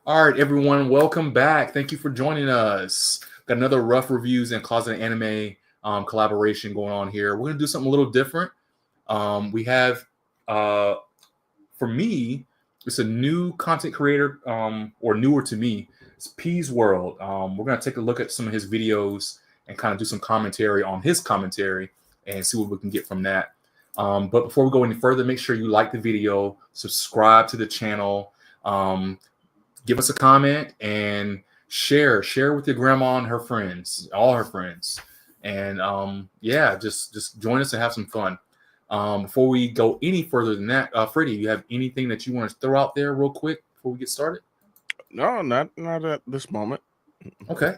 All right, everyone, welcome back. Thank you for joining us. Got another Rough Reviews and Closet Anime collaboration going on here. We're going to do something a little different. We have, for me, it's a new content creator, or newer to me. It's P's World. We're going to take a look at some of his videos and kind of do some commentary on his commentary and see what we can get from that. But before we go any further, make sure you like the video, subscribe to the channel, give us a comment, and share with your grandma and her friends, all her friends. And yeah, just join us and have some fun. Before we go any further than that, Freddie, you have anything that you want to throw out there real quick before we get started? No, not at this moment. Okay.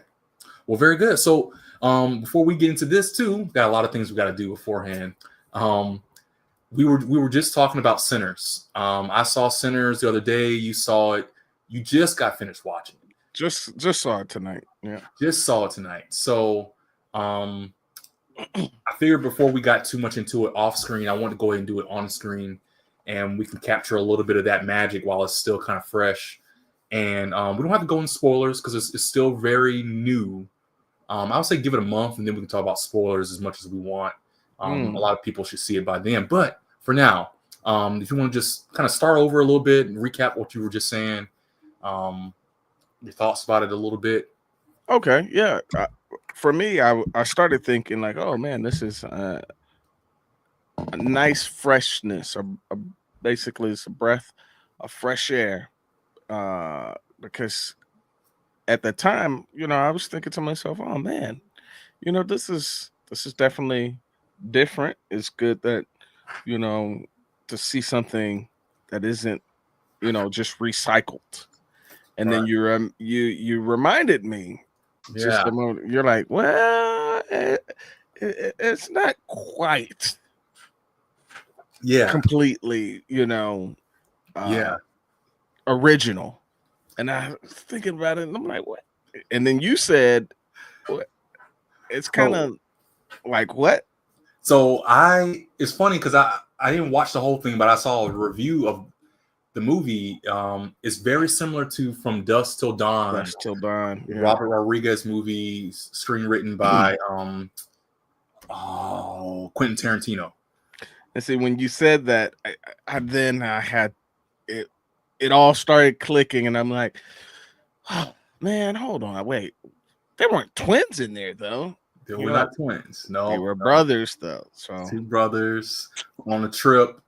Well, very good. So before we get into this too, got a lot of things we got to do beforehand. We were just talking about Sinners. I saw Sinners the other day. You saw it. You just got finished watching it. Just saw it tonight. Yeah. Just saw it tonight. So I figured before we got too much into it off screen, I want to go ahead and do it on screen, and we can capture a little bit of that magic while it's still kind of fresh. And we don't have to go in spoilers because it's still very new. I would say give it a month, and then we can talk about spoilers as much as we want. A lot of people should see it by then. But for now, if you want to just kind of start over a little bit and recap what you were just saying, your thoughts about it a little bit. Okay. Yeah. For me, I started thinking like, oh man, this is a nice freshness, basically it's a breath of fresh air. Because at the time, I was thinking to myself, oh man, this is definitely different. It's good that, to see something that isn't, just recycled. And then you reminded me, just a moment. You're like, well, it's not quite, completely, original. And I was thinking about it, and I'm like, what? And then you said, what? It's kind of like what? So it's funny because I didn't watch the whole thing, but I saw a review of the movie. It's very similar to From Dusk Till Dawn. Dusk Till Dawn. Yeah. Robert Rodriguez movie, screenwritten by Quentin Tarantino. And see, when you said that, I had it. It all started clicking, and I'm like, oh man, hold on, wait. They weren't twins in there though. They were not twins. No, they were brothers though. So 2 brothers on a trip.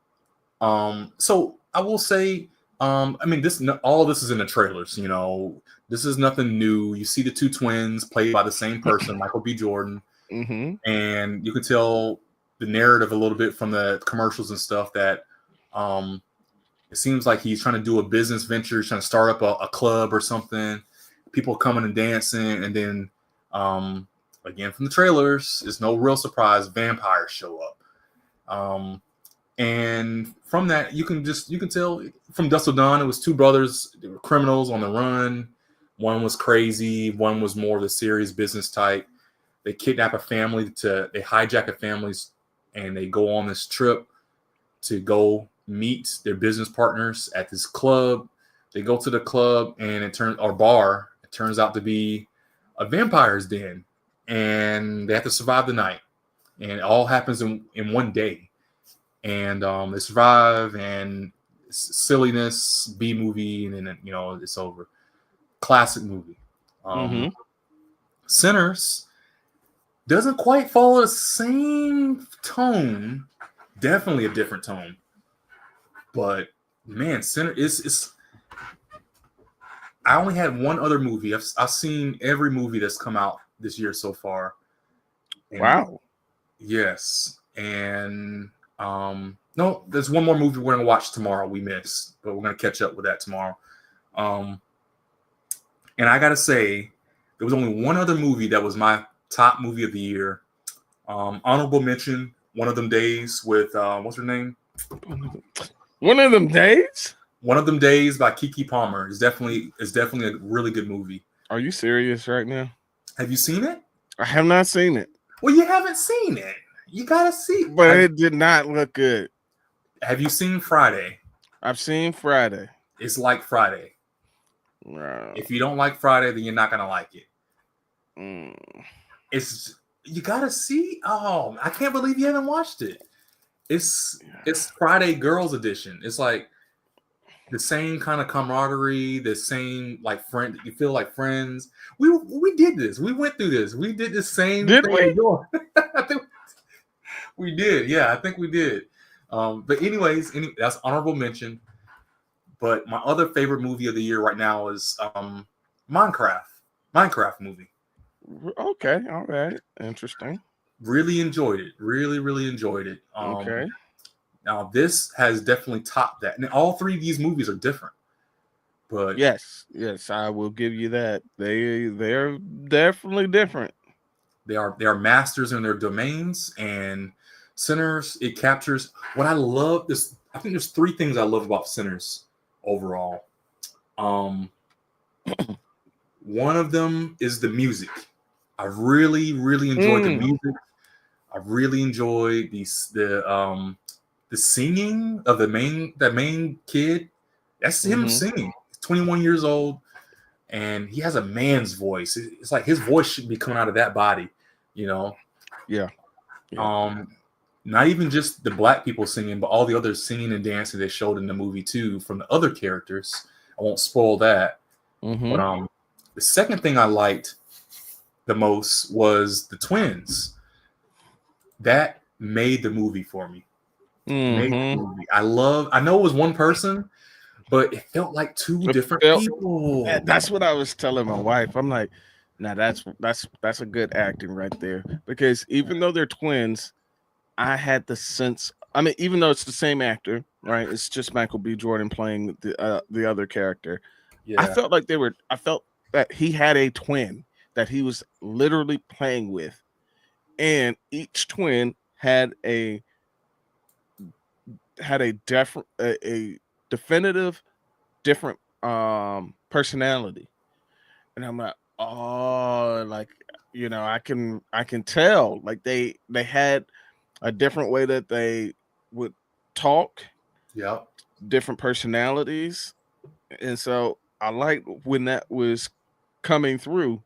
So I will say, I mean, all of this is in the trailers. This is nothing new. You see the 2 twins played by the same person, Michael B. Jordan, and you can tell the narrative a little bit from the commercials and stuff that it seems like he's trying to do a business venture, he's trying to start up a club or something. People coming and dancing, and then again from the trailers, it's no real surprise, vampires show up. And from that, you can tell from Dusk Till Dawn, it was 2 brothers. They were criminals on the run. One was crazy. One was more of the serious business type. They kidnap a family. They hijack a family, and they go on this trip to go meet their business partners at this club. They go to the club, and it turns out to be a vampire's den, and they have to survive the night. And it all happens in one day. And they survive, and silliness, B movie, and then it's over. Classic movie. Sinners doesn't quite follow the same tone. Definitely a different tone. But man, Sinner is. I only had one other movie. I've seen every movie that's come out this year so far. And wow. Yes, and no, there's one more movie we're gonna watch tomorrow. We missed, but we're gonna catch up with that tomorrow. And I gotta say, there was only one other movie that was my top movie of the year. Honorable mention, One of Them Days with what's her name? One of Them Days? One of Them Days by Keke Palmer. It's definitely a really good movie. Are you serious right now? Have you seen it? I have not seen it. Well, you haven't seen it. You gotta see it. But it did not look good. Have you seen Friday? I've seen Friday. It's like Friday. If you don't like Friday, then you're not gonna like it. It's you gotta see. Oh, I can't believe you haven't watched it. It's Friday Girls Edition. It's like the same kind of camaraderie, the same like friend. You feel like friends. We did this. We went through this. We did the same Did thing. we? I think we did. Yeah, I think we did. But anyways, that's honorable mention. But my other favorite movie of the year right now is Minecraft. Minecraft movie. Okay, all right, interesting. Really enjoyed it. Really enjoyed it. Okay. Now this has definitely topped that, and all three of these movies are different. But yes, I will give you that. They're definitely different. They are masters in their domains, and Sinners, it captures what I love. This I think there's three things I love about Sinners overall. One of them is the music. I really enjoyed the music. I really enjoyed the singing of the main kid. That's him singing. He's 21 years old, and he has a man's voice. It's like his voice should be coming out of that body, you know. Yeah. Not even just the black people singing, but all the other singing and dancing they showed in the movie too from the other characters. I won't spoil that. But the second thing I liked the most was the twins. That made the movie for me. Made the movie. I know it was one person, but it felt like two different people. Yeah, that's what I was telling my wife. I'm like, now that's a good acting right there. Because even though they're twins, I had the sense. I mean, even though it's the same actor, right? It's just Michael B. Jordan playing the other character. Yeah. I felt like I felt that he had a twin that he was literally playing with, and each twin had a definitive different personality, and I'm like, oh, like, you know, I can tell like they had a different way that they would talk, different personalities, and so I liked when that was coming through,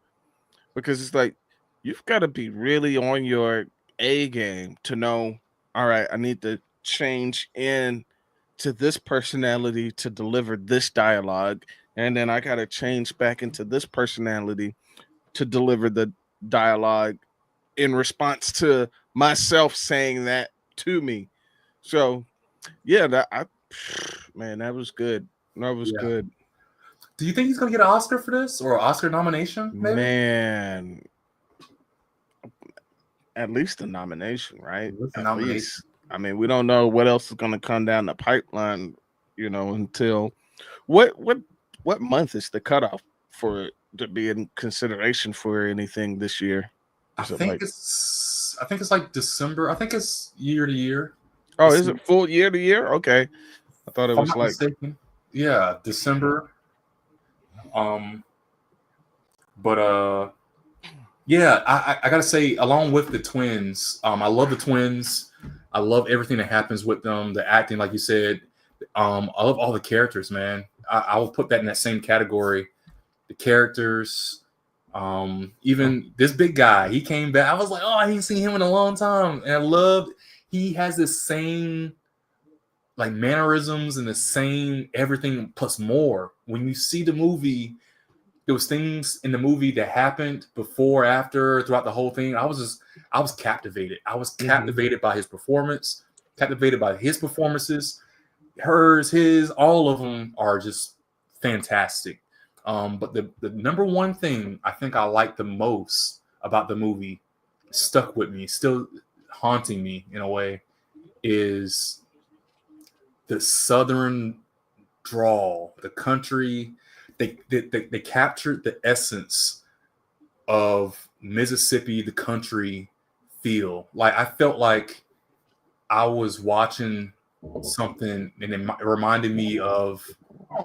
because it's like you've got to be really on your A game to know, all right, I need to change in to this personality to deliver this dialogue, and then I got to change back into this personality to deliver the dialogue in response to myself saying that to me. So yeah, that was good. That was good. Do you think he's gonna get an Oscar for this, or an Oscar nomination? Maybe? Man, at least a nomination, right? At least. I mean, we don't know what else is going to come down the pipeline, you know, until what month is the cutoff for it to be in consideration for anything this year? I think it's like December. I think it's year to year. Oh, is it full year to year? Okay, I thought it was like mistaken. Yeah, December. Yeah, I gotta say, along with the twins, I love the twins. I love everything that happens with them. The acting, like you said, I love all the characters, man. I will put that in that same category. The characters, even this big guy, he came back. I was like, oh, I ain't seen him in a long time, and I loved. He has the same like mannerisms and the same everything plus more. When you see the movie, there was things in the movie that happened before, after, throughout the whole thing. I was captivated. I was captivated by his performance, captivated by his performances, hers, his, all of them are just fantastic. But the number one thing I think I like the most about the movie, stuck with me, still haunting me in a way, is the Southern drawl, the country. They captured the essence of Mississippi, the country feel. Like I felt like I was watching something, and it reminded me of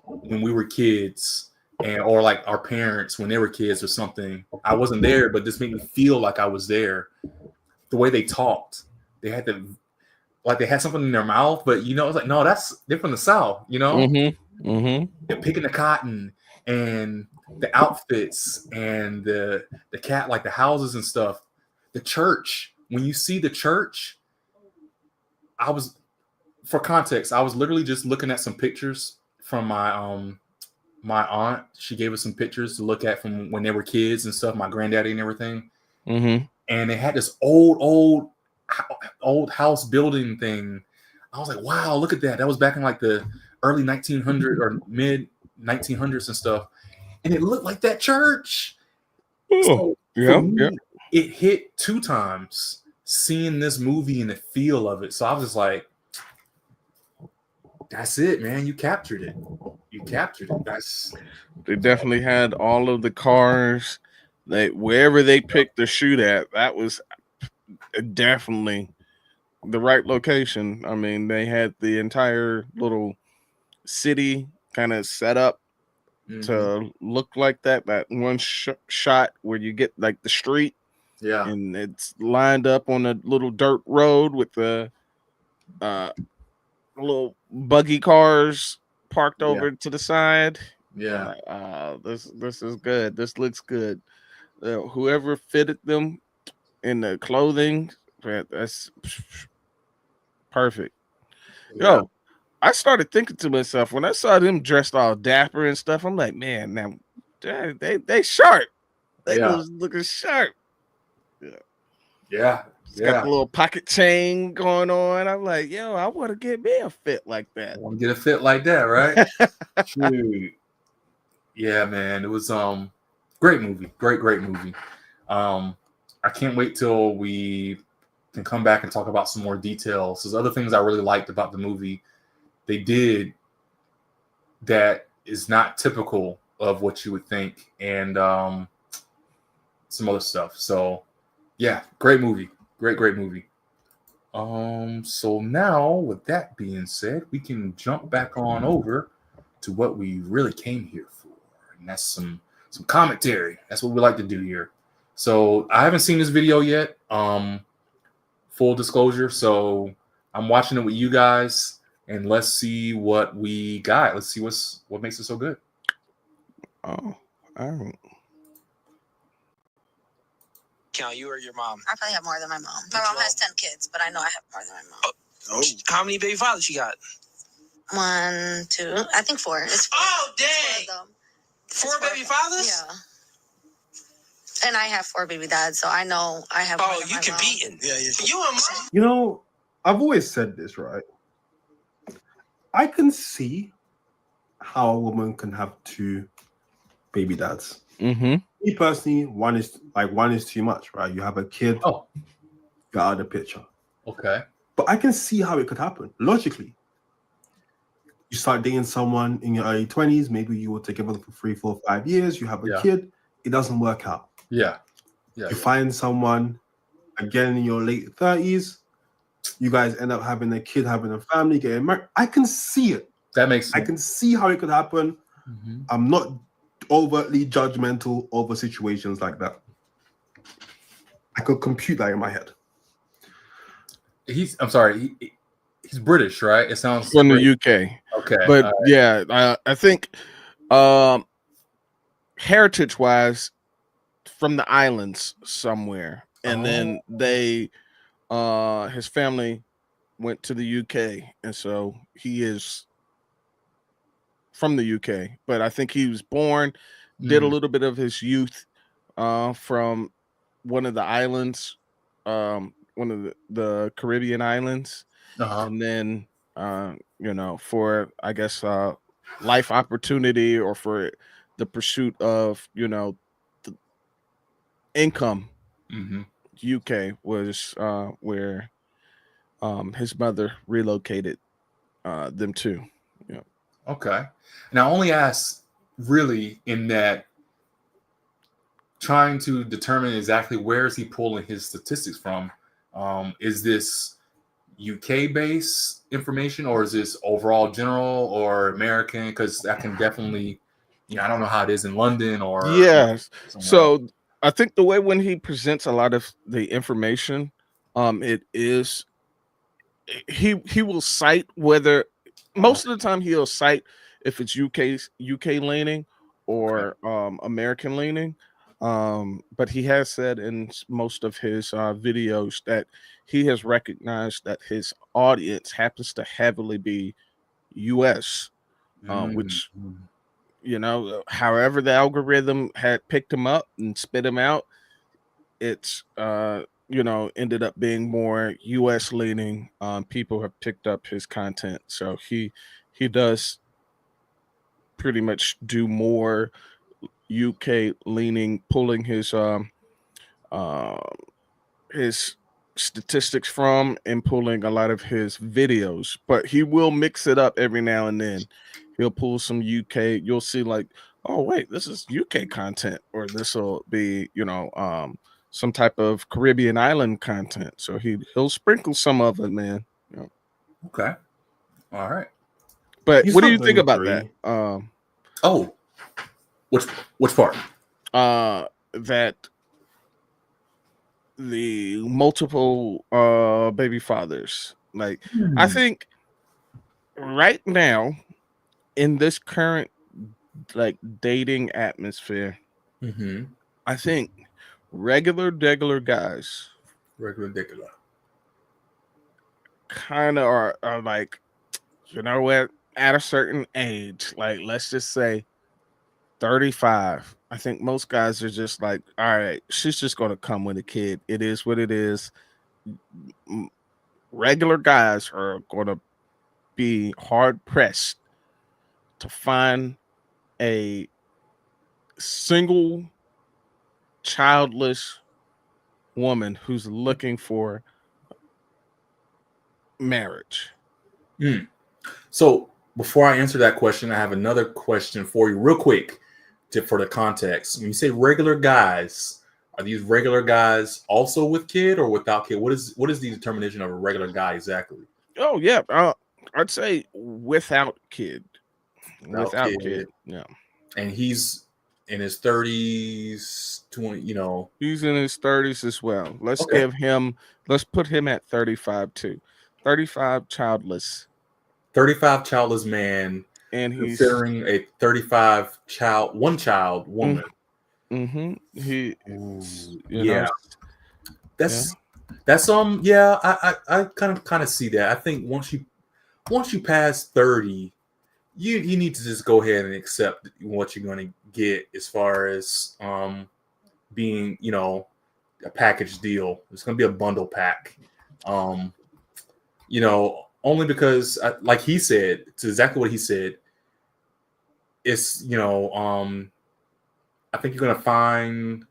when we were kids, or like our parents when they were kids or something. I wasn't there, but this made me feel like I was there. The way they talked, they had something in their mouth, but you know, it's like, no, they're from the South, you know. They're picking the cotton and the outfits and the cat, like the houses and stuff. The church. When you see the church, I was, for context, I was literally just looking at some pictures from my aunt. She gave us some pictures to look at from when they were kids and stuff, my granddaddy and everything. And they had this old house building thing. I was like, wow, look at that. That was back in like the early 1900s or mid 1900s and stuff. And it looked like that church. So for me, it hit 2 times seeing this movie and the feel of it. So I was just like, that's it, man. You captured it. You captured it. They definitely had all of the cars. Wherever they picked to shoot at, that was definitely the right location. I mean, they had the entire little city kind of set up to look like that. That one shot where you get like the street, and it's lined up on a little dirt road with the little buggy cars parked over to the side. This is good. This looks good. Whoever fitted them in the clothing, that's perfect. Yo, I started thinking to myself when I saw them dressed all dapper and stuff. I'm like, man, now they sharp. They was looking sharp. Yeah. Got the little pocket chain going on. I'm like, yo, I want to get me a fit like that. I want to get a fit like that, right? Shoot. Yeah, man. It was great movie. Great movie. I can't wait till we can come back and talk about some more details. There's other things I really liked about the movie they did that is not typical of what you would think, and some other stuff. So yeah, great movie. Great movie. So now with that being said, we can jump back on over to what we really came here for. And that's some commentary. That's what we like to do here. So I haven't seen this video yet. Full disclosure. So I'm watching it with you guys, and let's see what we got. Let's see what makes it so good. Oh, all right. Count you or your mom? I probably have more than my mom. My mom has 10 kids, but I know I have more than my mom. Oh. How many baby fathers she got? 1, 2, I think 4. It's 4. Oh, dang. 4 baby fathers? Yeah. And I have 4 baby dads, so I know I have. Oh, you competing? Yeah. You and mom. You know, I've always said this, right? I can see how a woman can have 2 baby dads. Me personally, one is too much, right? You have a kid, you're out of the picture. Okay. But I can see how it could happen logically. You start dating someone in your early 20s, maybe you will take together for 3, 4, 5 years. You have a kid, it doesn't work out. You find someone again in your late 30s, you guys end up having a kid, having a family, getting married. I can see it. That makes sense. I can see how it could happen. I'm not overtly judgmental over situations like that. I could compute that in my head. He's British, right? It sounds from the UK. Okay. But I think heritage-wise, from the islands somewhere. And then his family went to the UK, and so he is from the UK. But I think he was born, did a little bit of his youth from one of the islands, one of the Caribbean islands, and then for I guess life opportunity or for the pursuit of the income. UK was where his mother relocated them to. Okay. Now I only ask really in that trying to determine exactly where is he pulling his statistics from. Is this UK based information, or is this overall general or American? Because that can definitely, I don't know how it is in London or So I think the way when he presents a lot of the information, it is he will cite whether most of the time he'll cite if it's UK leaning or American leaning. But he has said in most of his videos that he has recognized that his audience happens to heavily be US, which, you know, however the algorithm had picked him up and spit him out, it's you know, ended up being more US leaning. People have picked up his content, so he does pretty much do more UK leaning, pulling uh, his statistics from and pulling a lot of his videos, but he will mix it up every now and then. He'll pull some UK. You'll see like, oh wait, this is UK content, or this will be, you know, some type of Caribbean island content. So he'll sprinkle some of it, man. You know. Okay, all right. But He's what do not you think doing about three. that? Oh, which part? That the multiple baby fathers. Like, I think right now in this current like dating atmosphere, I think regular guys Regular. kind of are like, you know what, at a certain age, like let's just say 35, I think most guys are just like, all right, she's just going to come with a kid. It is what it is. Regular guys are going to be hard pressed to find a single childless woman who's looking for marriage. So before I answer that question, I have another question for you real quick for the context. When you say regular guys, are these regular guys also with kid or without kid? What is the determination of a regular guy exactly? Oh yeah, I'd say without kid. Without kid. Yeah. And he's in his 30s, 20, you know. He's in his 30s as well. Let's put him at 35 too. 35 childless. 35 childless man, and he's considering a 35 one child woman. He, yeah, that's yeah. I kind of see that. I think once you pass 30, you need to just go ahead and accept what you're going to get as far as being, you know, a package deal. It's going to be a bundle pack. You know, only because, like he said, it's exactly what he said. It's, you know, I think you're going to find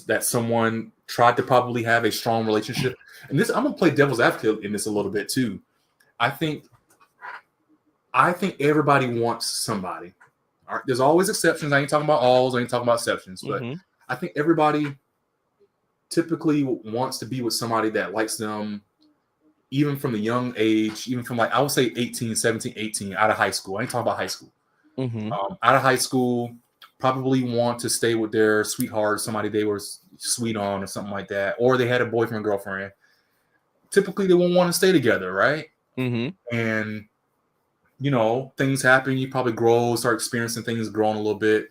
that someone tried to probably have a strong relationship. And this, I'm going to play devil's advocate in this a little bit too. I think everybody wants somebody. There's always exceptions. I ain't talking about alls. I ain't talking about exceptions. But I think everybody typically wants to be with somebody that likes them, even from the young age, even from like, I would say 18, 17, 18, out of high school. I ain't talking about high school. Out of high school, probably want to stay with their sweetheart, somebody they were sweet on or something like that. Or they had a boyfriend, girlfriend. Typically, they won't want to stay together, right? And, you know, things happen. You probably start experiencing things, growing a little bit.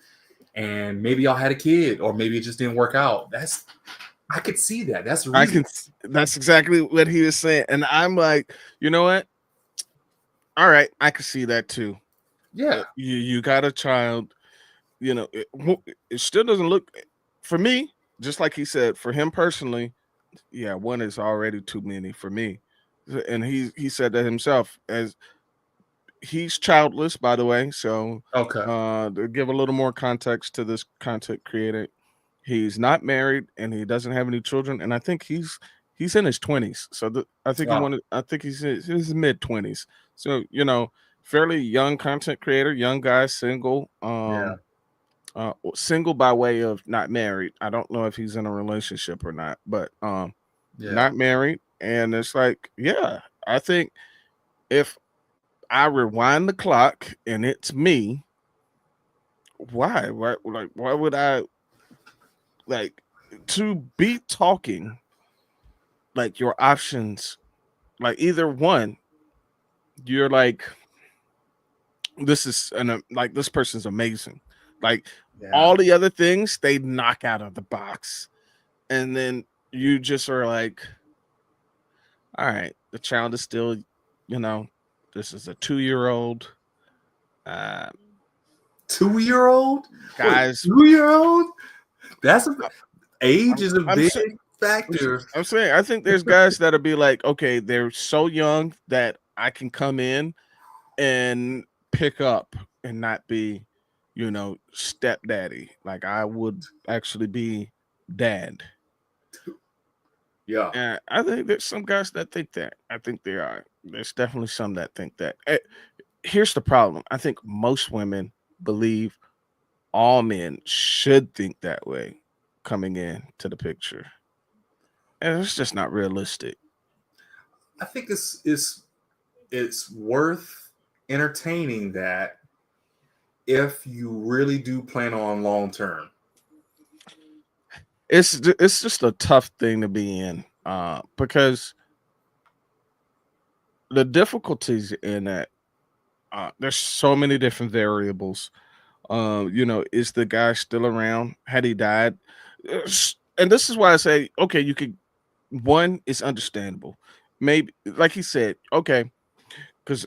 And maybe y'all had a kid, or maybe it just didn't work out. I could see that. That's exactly what he was saying. And I'm like, you know what? All right, I could see that too. Yeah. You got a child, you know, it still doesn't look, for me, just like he said, for him personally, yeah, one is already too many for me. And he said that himself, as he's childless, by the way. So to give a little more context to this content creator, he's not married and he doesn't have any children, and I think he's in his 20s. So I think he's in his mid 20s. So, you know, fairly young content creator, young guy, single. Single by way of not married. I don't know if he's in a relationship or not, but not married. And it's like, yeah, I think if I rewind the clock and it's me, why would I like to be talking like your options, like either one, you're like this is like this person's amazing. Like all the other things they knock out of the box, and then you just are like, all right, the child is still, this is a 2-year-old. 2-year-old? Guys, 2-year-old? That's age is a big factor. I'm saying I think there's guys that'll be like, okay, they're so young that I can come in and pick up and not be, stepdaddy. Like I would actually be dad. Yeah. And I think there's some guys that think that. I think there are. There's definitely some that think that. Here's the problem. I think most women believe all men should think that way coming in to the picture. And it's just not realistic. I think it's worth entertaining that if you really do plan on long term. It's just a tough thing to be in because the difficulties in that there's so many different variables. Is the guy still around? Had he died? And this is why I say, okay, you could. One is understandable. Maybe, like he said, okay, because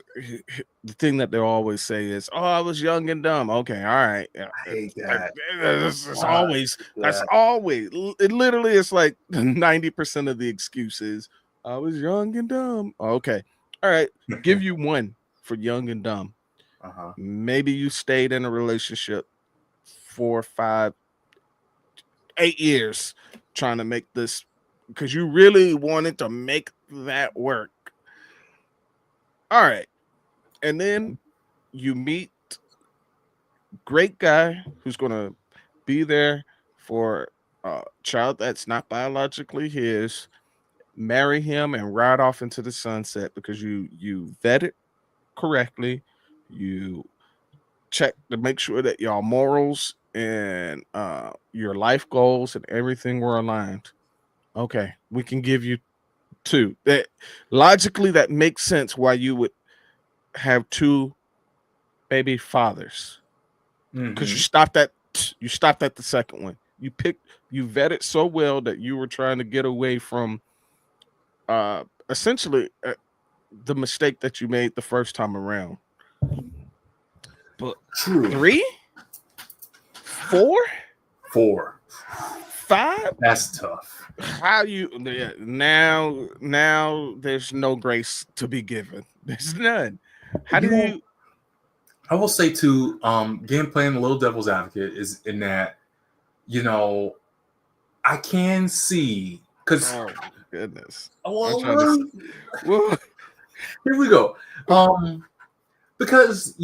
the thing that they always say is, "Oh, I was young and dumb." Okay, all right. I hate that. That's always. It literally is like 90% of the excuses. I was young and dumb. Okay, all right. Give you one for young and dumb. Maybe you stayed in a relationship 4, 5, 8 years trying to make this because you really wanted to make that work. All right. And then you meet great guy who's going to be there for a child that's not biologically his, marry him and ride off into the sunset because you vetted correctly. You check to make sure that your morals and your life goals and everything were aligned. Okay, we can give you 2. That logically that makes sense why you would have 2 baby fathers. Because you stopped at the second one. You vetted so well that you were trying to get away from essentially the mistake that you made the first time around. But 3, 4, 5. That's tough. How you now? There's no grace to be given. There's none. How do you? I will say too. Again, playing the little devil's advocate is in that, I can see because. Oh my goodness. Well, here we go. Because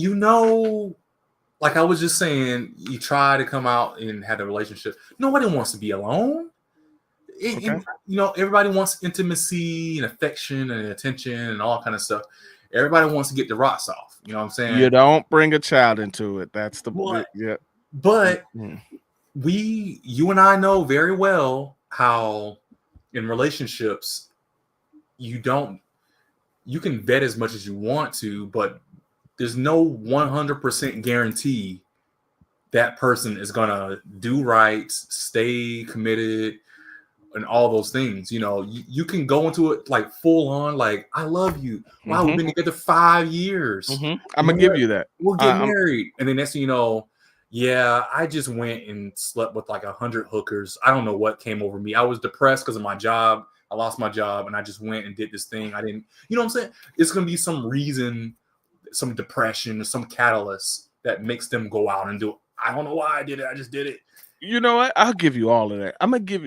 like I was just saying, you try to come out and have a relationship. Nobody wants to be alone. Everybody wants intimacy and affection and attention and all kind of stuff. Everybody wants to get the rocks off. You know what I'm saying? You don't bring a child into it. That's the yeah. But you and I know very well how in relationships you can vet as much as you want to, but there's no 100% guarantee that person is gonna do right, stay committed, and all those things. You can go into it like full on, like I love you. Wow, we've been together 5 years. I'm gonna give you that. We'll get married, and then next thing you know, I just went and slept with like 100 hookers. I don't know what came over me. I was depressed because of my job. I lost my job, and I just went and did this thing. I didn't, what I'm saying? It's gonna be some reason, some depression, some catalyst that makes them go out and do it. I don't know why I did it. I just did it. You know what? I'll give you all of that. I'm gonna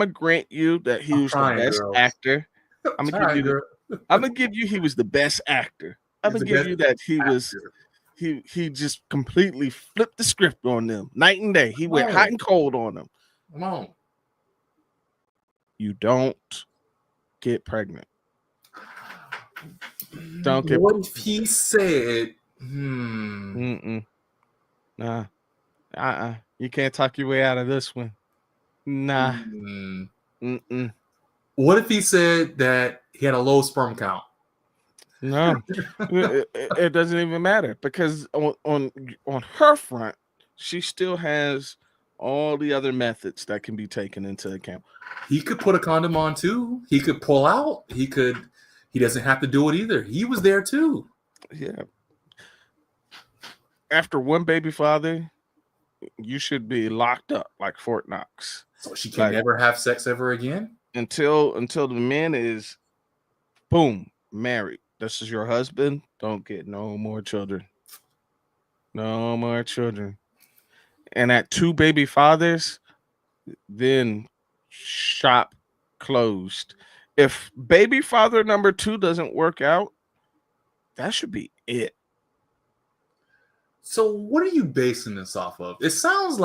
grant you that he was the best actor. I'm gonna give you he was the best actor. I'm gonna give you that he was he just completely flipped the script on them night and day. He went hot and cold on them. Come on. You don't get pregnant. Don't get. What if he said, Nah. You can't talk your way out of this one. Nah. What if he said that he had a low sperm count? No, it doesn't even matter because on her front, she still has all the other methods that can be taken into account. He could put a condom on too. He could pull out. He doesn't have to do it either. He was there too. Yeah. After one baby father, you should be locked up like Fort Knox. So she can never have sex ever again? Until the man is boom, married. This is your husband. Don't get no more children. No more children. And at 2 baby fathers, then shop closed. If baby father number 2 doesn't work out, that should be it. So what are you basing this off of? It sounds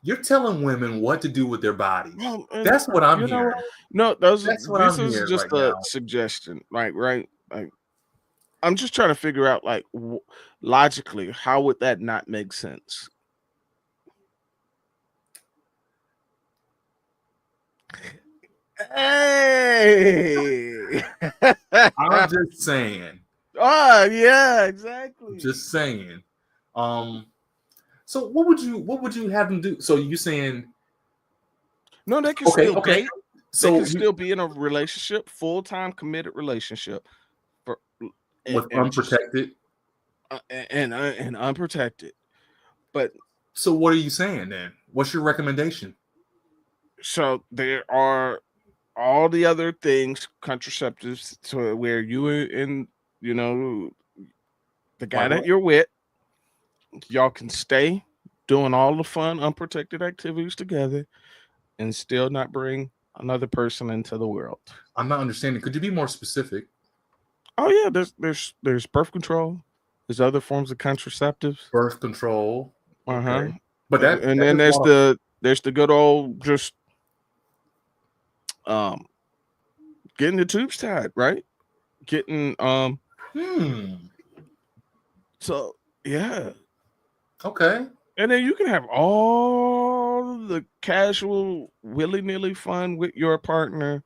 you're telling women what to do with their bodies. Well, that's what I'm hearing. No, this is just a suggestion. Right? I'm just trying to figure out, logically, how would that not make sense? Hey, I'm just saying. Oh, yeah, exactly. Just saying. So what would you have them do? So you saying? No, they can still date. So they can still be in a relationship, full-time committed relationship, with unprotected and unprotected. But so what are you saying then? What's your recommendation? So there are all the other things, contraceptives, to where you and the guy that you're with, y'all can stay doing all the fun, unprotected activities together and still not bring another person into the world. I'm not understanding. Could you be more specific? Oh yeah, there's birth control. There's other forms of contraceptives. Birth control. Okay. But then there's the good old just getting the tubes tied, right? Getting So yeah. Okay. And then you can have all the casual, willy-nilly fun with your partner.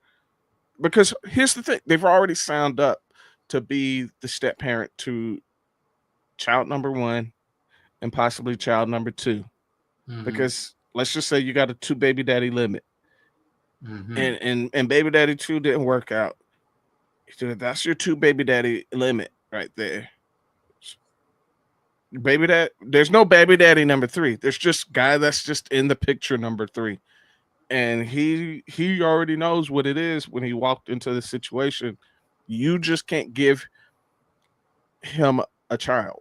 Because here's the thing, they've already signed up to be the step parent to child number 1 and possibly child number 2. Mm-hmm. Because let's just say you got a 2 baby daddy limit. Mm-hmm. And baby daddy 2 didn't work out. So that's your 2 baby daddy limit right there. Baby dad, there's no baby daddy number 3. There's just guy that's just in the picture number 3. And he already knows what it is when he walked into the situation. You just can't give him a child.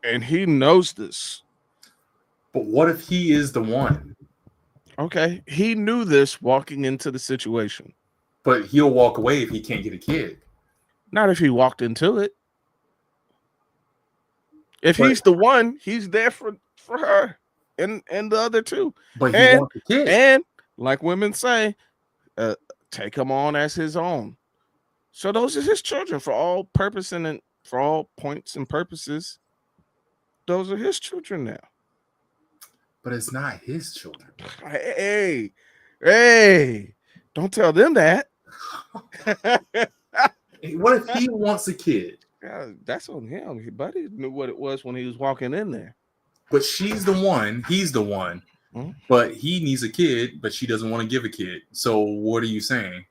And he knows this. But what if he is the one? Okay. He knew this walking into the situation. But he'll walk away if he can't get a kid. Not if he walked into it. If he's the one, he's there for her and the other 2. But he wants a kid. And like women say, take him on as his own. So those are his children for all purpose and for all points and purposes. Those are his children now. But it's not his children. Hey, don't tell them that. What if he wants a kid? Yeah, that's on him. Buddy knew what it was when he was walking in there. But she's the one. He's the one. Mm-hmm. But he needs a kid, but she doesn't want to give a kid. So what are you saying?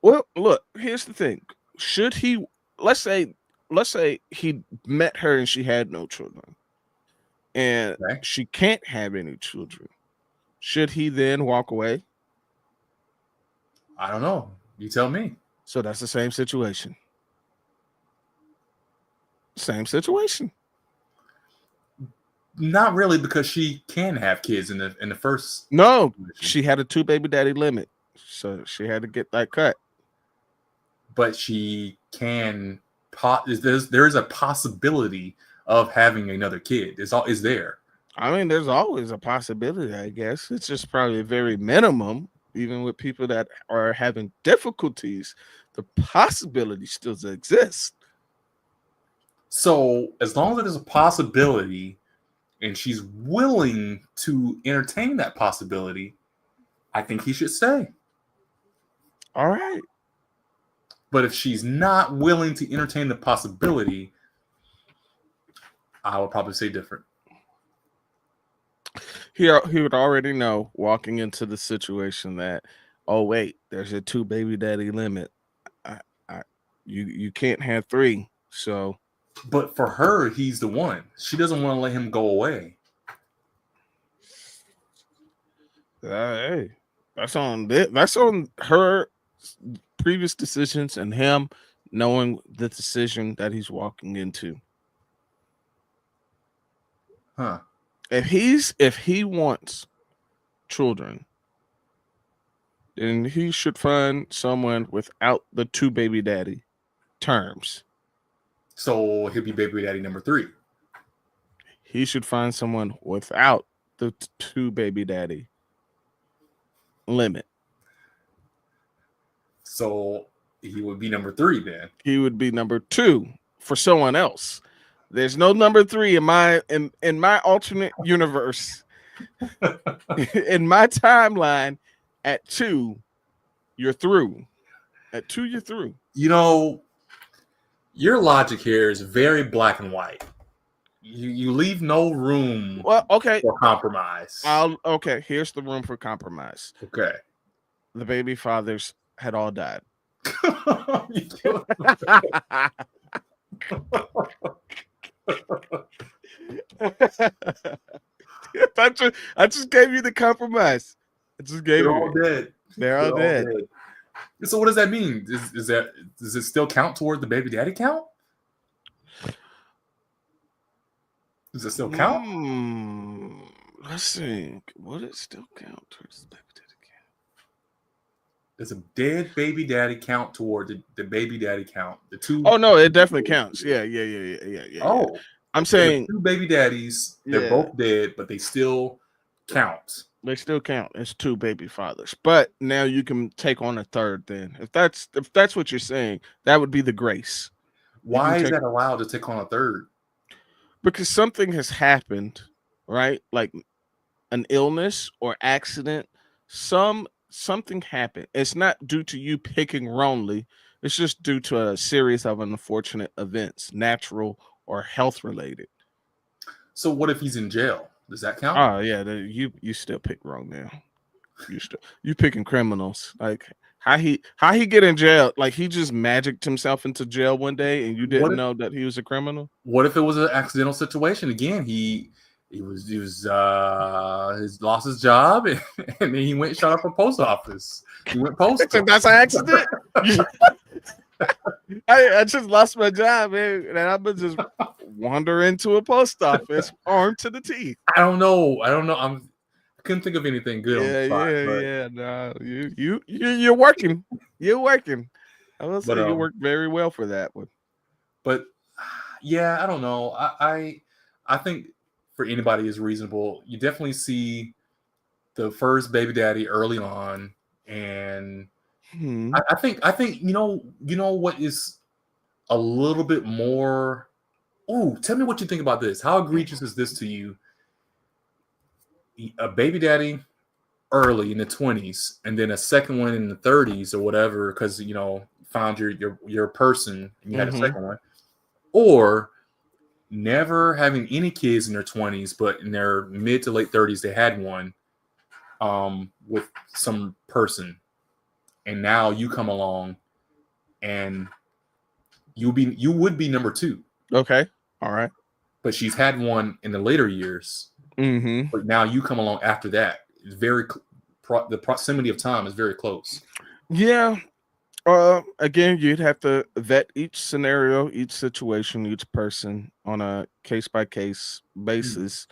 Well, look, here's the thing. Should he, let's say he met her and she had no children. And she can't have any children. Should he then walk away? I don't know. You tell me. So that's the same situation. Same situation. Not really, because she can have kids in the first. No, she had a 2 baby daddy limit, so she had to get that cut. But she can. There's a possibility of having another kid. Is there? I mean, there's always a possibility. I guess it's just probably a very minimum. Even with people that are having difficulties, the possibility still exists. So as long as there's a possibility and she's willing to entertain that possibility, I think he should stay. All right. But if she's not willing to entertain the possibility, I would probably say different. He would already know walking into the situation that, oh wait, there's a 2 baby daddy limit. You can't have 3. So, but for her, he's the one. She doesn't want to let him go away. Hey, that's on her previous decisions and him knowing the decision that he's walking into. Huh. If he wants children, then he should find someone without the 2 baby daddy terms. So he'll be baby daddy number 3. He should find someone without the 2 baby daddy limit. So he would be number 3 then. He would be number 2 for someone else. There's no number 3 in my alternate universe. In my timeline, at 2, you're through. At 2, you're through. You know, your logic here is very black and white. You leave no room for compromise. Okay, here's the room for compromise. Okay. The baby fathers had all died. I just gave you the compromise. I just gave They're you. all dead. They're all dead. So what does that mean? Does it still count toward the baby daddy count? Does it still count? Let's see. Would it still count towards the baby daddy count? Does a dead baby daddy count toward the baby daddy count? The 2. Oh no, it definitely counts. Yeah. Oh, I'm saying 2 baby daddies. They're both dead, but they still count. They still count. It's 2 baby fathers. But now you can take on a third. Then, if that's what you're saying, that would be the grace. Why is that allowed to take on a third? Because something has happened, right? Like an illness or accident. Something happened. It's not due to you picking wrongly. It's just due to a series of unfortunate events, natural or health related. So what if he's in jail? Does that count? Oh yeah, you still pick wrong now. You picking criminals. Like how he get in jail? Like he just magicked himself into jail one day, and you didn't know that he was a criminal. What if it was an accidental situation? Again, he lost his job, and then he went and shot up a post office. He went postal. That's an accident. I just lost my job, man, and I'm gonna just wander into a post office armed to the teeth. I don't know. I couldn't think of anything good on the spot. No, you're working. You're working. I will say you worked very well for that one. But yeah, I don't know. I think for anybody is reasonable. You definitely see the first baby daddy early on, and I think you know what is a little bit more. Oh, tell me what you think about this. How egregious is this to you? A baby daddy early in the 20s, and then a second one in the 30s or whatever, because found your person and you had a second one, or never having any kids in their 20s, but in their mid to late 30s they had one with some person, and now you come along and you would be number 2. Okay, all right, but she's had one in the later years. But now you come along after that. It's very the proximity of time is very close. Yeah. Again, you'd have to vet each scenario, each situation, each person on a case-by-case basis.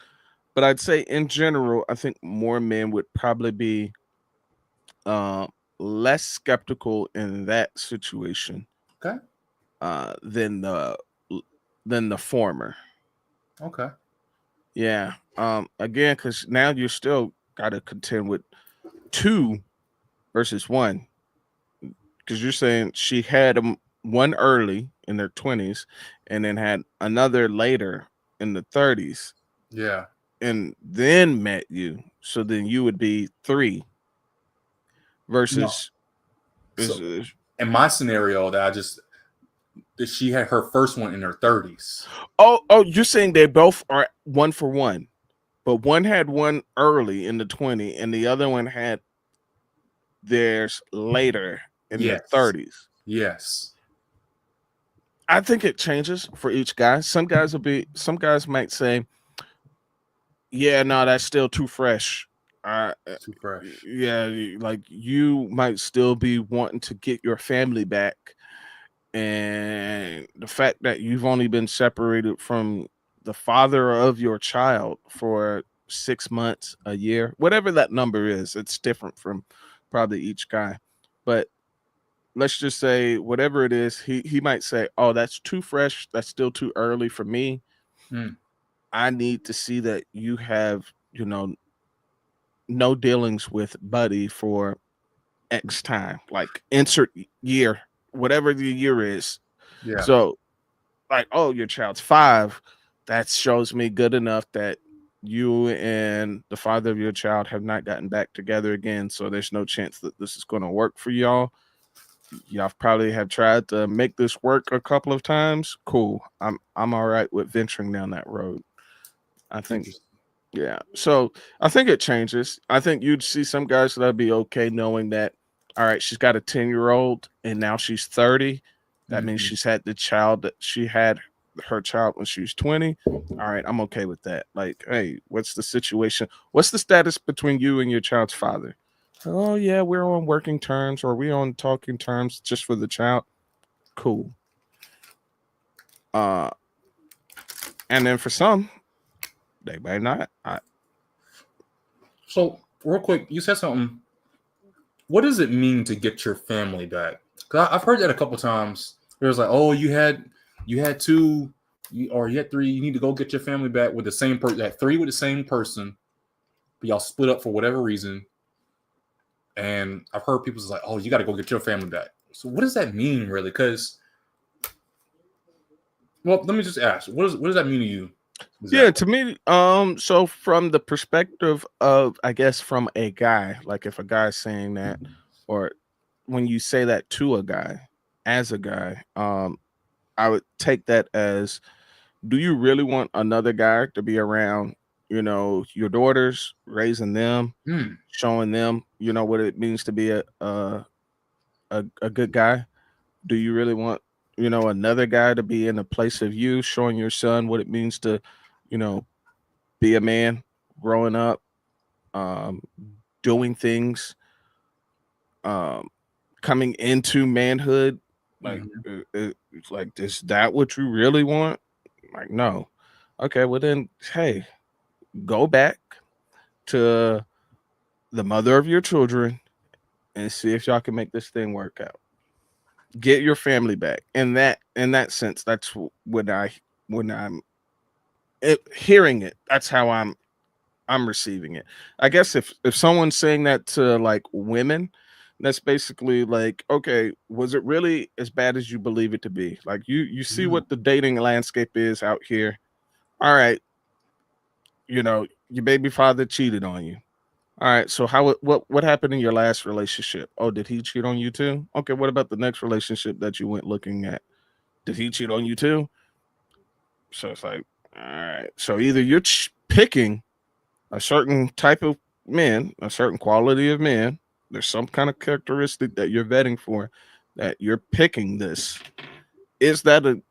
But I'd say in general, I think more men would probably be less skeptical in that situation. Okay. Than the former. Okay. Yeah. Again, because now you still got to contend with 2 versus 1. Because you're saying she had one early in their 20s and then had another later in the 30s. Yeah. And then met you. So then you would be 3 versus in my scenario that she had her first one in her 30s. Oh, you're saying they both are 1 for 1, but one had one early in the 20, and the other one had theirs later in the 30s. Yes. I think it changes for each guy. Some guys might say, yeah, no, that's still too fresh. Too fresh. Yeah, like you might still be wanting to get your family back. And the fact that you've only been separated from the father of your child for 6 months, a year, whatever that number is, it's different from probably each guy. But let's just say whatever it is, he might say, oh, that's too fresh. That's still too early for me. I need to see that you have, no dealings with Buddy for X time, like insert year, whatever the year is. Yeah. So, like, oh, your child's 5. That shows me good enough that you and the father of your child have not gotten back together again. So there's no chance that this is going to work for y'all. Y'all probably have tried to make this work a couple of times. Cool. I'm all right with venturing down that road. I think, yeah. So I think it changes. I think you'd see some guys that'd be okay knowing that, all right, she's got a 10-year-old and now she's 30. That means she's had the child that she had her child when she was 20. All right, I'm okay with that. Like, hey, what's the situation? What's the status between you and your child's father? Oh, yeah, we're on working terms, or we're on talking terms just for the child. Cool. And then for some, they may not. So, real quick, you said something. What does it mean to get your family back? Because I've heard that a couple times. It was like, oh, you had 2, or you had 3. You need to go get your family back with the same person. You had 3 with the same person, but y'all split up for whatever reason. And I've heard people say, like, oh, you got to go get your family back. So what does that mean, really? Because, well, let me just ask, what does that mean to you? Yeah, to me, so from the perspective of, I guess, from a guy, like if a guy's saying that, or when you say that to a guy, as a guy, I would take that as, do you really want another guy to be around, your daughters, raising them, showing them, what it means to be a good guy? Do you really want, another guy to be in a place of you, showing your son what it means to, be a man, growing up, doing things, coming into manhood? Like, like, is that what you really want? Like, no. Okay, well then, hey, go back to the mother of your children and see if y'all can make this thing work out. Get your family back. In that sense, that's when I'm hearing it. That's how I'm receiving it. I guess if someone's saying that to like women, that's basically like, okay, was it really as bad as you believe it to be? Like, you see what the dating landscape is out here. All right, your baby father cheated on you. All right, so what happened in your last relationship? Oh, did he cheat on you too? Okay, what about the next relationship that you went looking at? Did he cheat on you too? So it's like, all right, so either you're picking a certain type of men, a certain quality of men. There's some kind of characteristic that you're vetting for, that you're picking this. Is that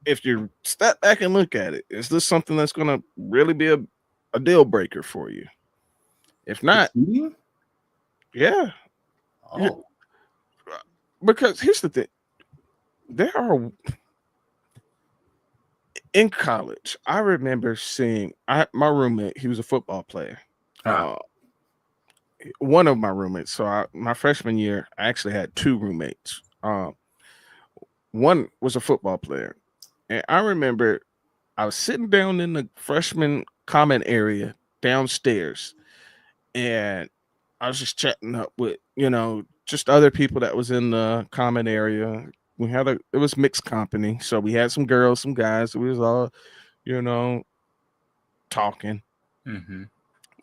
if you step back and look at it, is this something that's going to really be a deal breaker for you? If not, yeah. Oh. Because here's the thing. There are, in college, I remember seeing my roommate, he was a football player. One of my roommates. So my freshman year, I actually had 2 roommates. One was a football player. And I remember I was sitting down in the freshman common area downstairs, and I was just chatting up with, just other people that was in the common area. It was mixed company. So we had some girls, some guys. We was all, talking.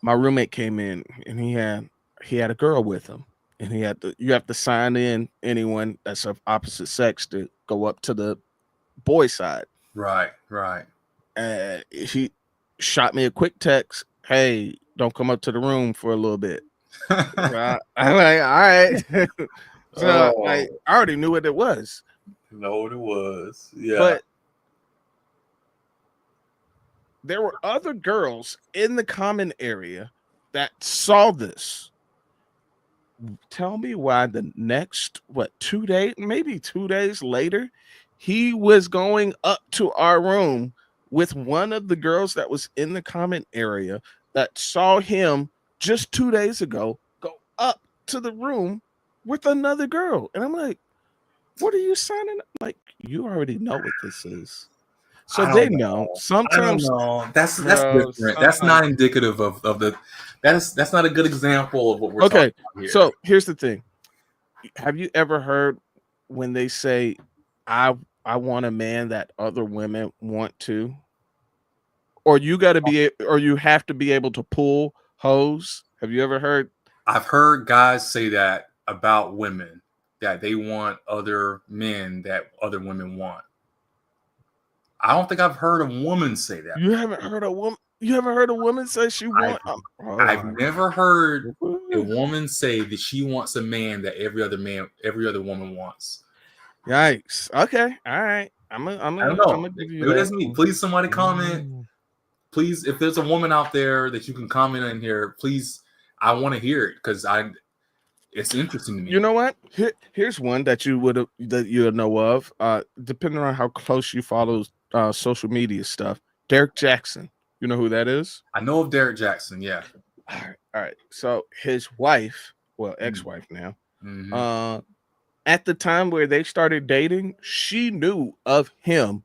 My roommate came in and he had a girl with him. and you have to sign in anyone that's of opposite sex to go up to the boy side. Right. He shot me a quick text. Hey, don't come up to the room for a little bit. I'm like, all right. So like, I already knew what it was. Know what it was. Yeah. But there were other girls in the common area that saw this. Tell me why the next 2 days, maybe 2 days later, he was going up to our room with one of the girls that was in the comment area that saw him just 2 days ago go up to the room with another girl. And I'm like, what are you signing up? Like, you already know what this is. So they know. Sometimes that's different. That's not indicative of the that's not a good example of what we're talking about here. So here's the thing. Have you ever heard when they say I want a man that other women want to? Or you have to be able to pull hoes? Have you ever heard? I've heard guys say that about women, that they want other men that other women want. I don't think I've heard a woman say that. You haven't heard a woman? You haven't heard a woman say she wants? I've never heard a woman say that she wants a man that every other woman wants. Yikes! Okay, all right. I don't know. Maybe that's me. Please, somebody comment. Please, if there's a woman out there that you can comment in here, please. I want to hear it because it's interesting to me. You know what? Here's one that you know of. Depending on how close you follow social media stuff. Derek Jackson. You know who that is? I know of Derek Jackson. Yeah. All right. So his wife, ex-wife now, at the time where they started dating, she knew of him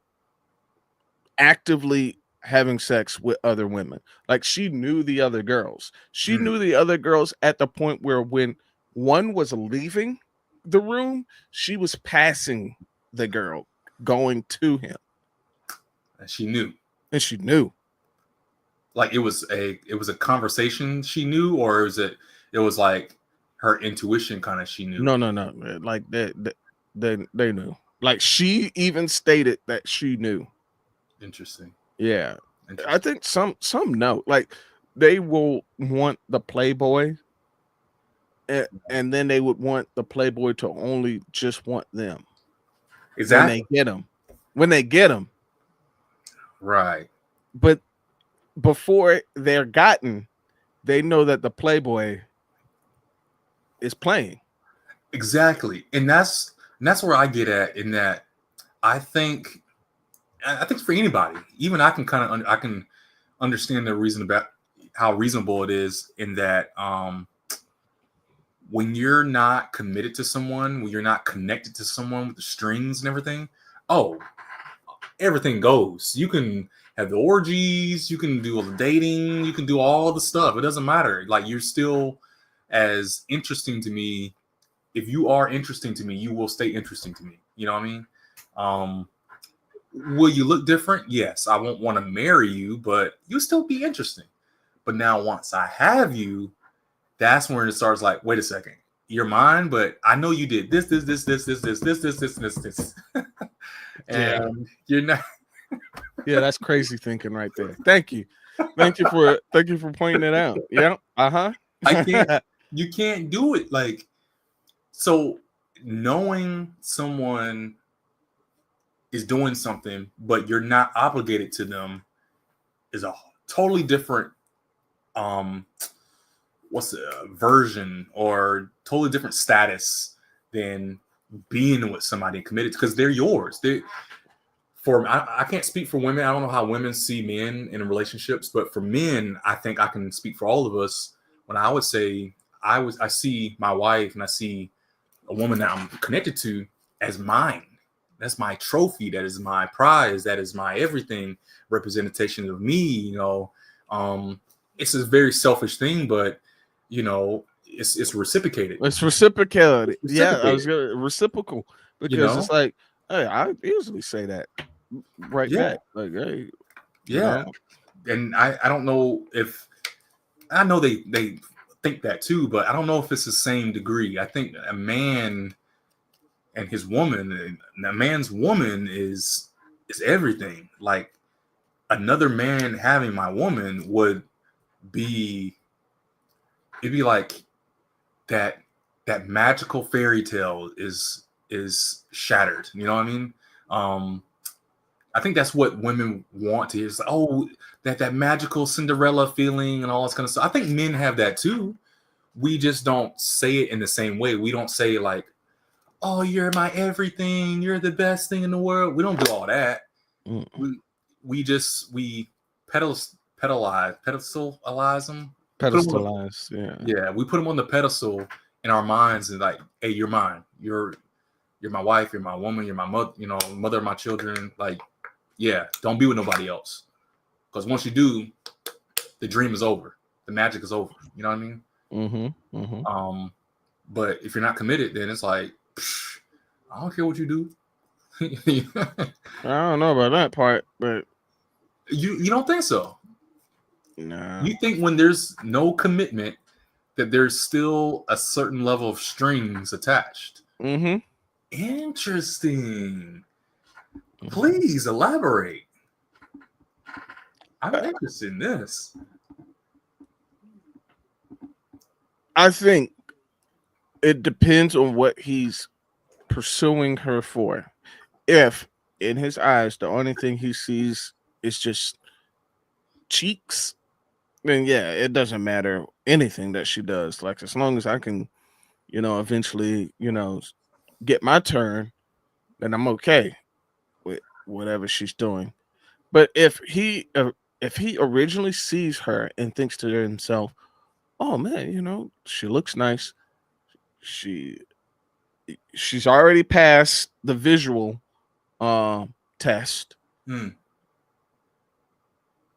actively having sex with other women. Like, she knew the other girls. She knew the other girls at the point where when one was leaving the room, she was passing the girl going to him. And she knew. Like, it was a conversation she knew, or it was like her intuition kind of she knew? No. Like they knew. Like, she even stated that she knew. Interesting. Yeah. I think some know. Like, they will want the playboy, and then they would want the playboy to only just want them. Exactly. When they get them. Right. But before they're gotten, they know that the playboy is playing. Exactly. And that's where I get at, in that I think for anybody, even I can understand the reason about how reasonable it is, in that when you're not committed to someone, when you're not connected to someone with the strings and everything, everything goes. You can have the orgies, you can do all the dating, you can do all the stuff. It doesn't matter. Like, you're still as interesting to me. If you are interesting to me, you will stay interesting to me. You know what I mean? Will you look different? Yes. I won't want to marry you, but you'll still be interesting. But now, once I have you, that's when it starts like, wait a second, you're mine, but I know you did this, and you're not. Yeah, that's crazy thinking right there. Thank you for pointing it out. Yeah. You can't do it. Like, so knowing someone is doing something, but you're not obligated to them, is a totally different version, or totally different status than being with somebody committed, because they're yours. I can't speak for women. I don't know how women see men in relationships, but for men, I think I can speak for all of us when I would say I see my wife, and I see a woman that I'm connected to as mine. That's my trophy. That is my prize. That is my everything, representation of me. You know, it's a very selfish thing, but it's reciprocated. It's reciprocated. Yeah, I was reciprocal, because it's like, hey, I easily say that right back. Like, hey, yeah. And I don't know if I know they think that too, but I don't know if it's the same degree. I think a man and his woman, and a man's woman is everything. Like another man having my woman would be, it'd be like that magical fairy tale is shattered. You know what I mean? I think that's what women want to hear. It's like, oh, that magical Cinderella feeling and all this kind of stuff. I think men have that too. We just don't say it in the same way. We don't say like, oh, you're my everything. You're the best thing in the world. We don't do all that. We pedestalize them. Pedestalize, yeah. We put them on the pedestal in our minds and like, hey, you're mine. You're my wife. You're my woman. You're my mother. You know, mother of my children. Like, yeah, don't be with nobody else. Because once you do, the dream is over. The magic is over. You know what I mean? But if you're not committed, then it's like, I don't care what you do. I don't know about that part, but you don't think so? No. You think when there's no commitment that there's still a certain level of strings attached? Interesting. Please elaborate. I'm interested in this. I think it depends on what he's pursuing her for. If in his eyes the only thing he sees is just cheeks, then yeah, it doesn't matter anything that she does. Like as long as I can, eventually, get my turn, then I'm okay with whatever she's doing. But if he originally sees her and thinks to himself, oh man, she looks nice, she's already passed the visual test, then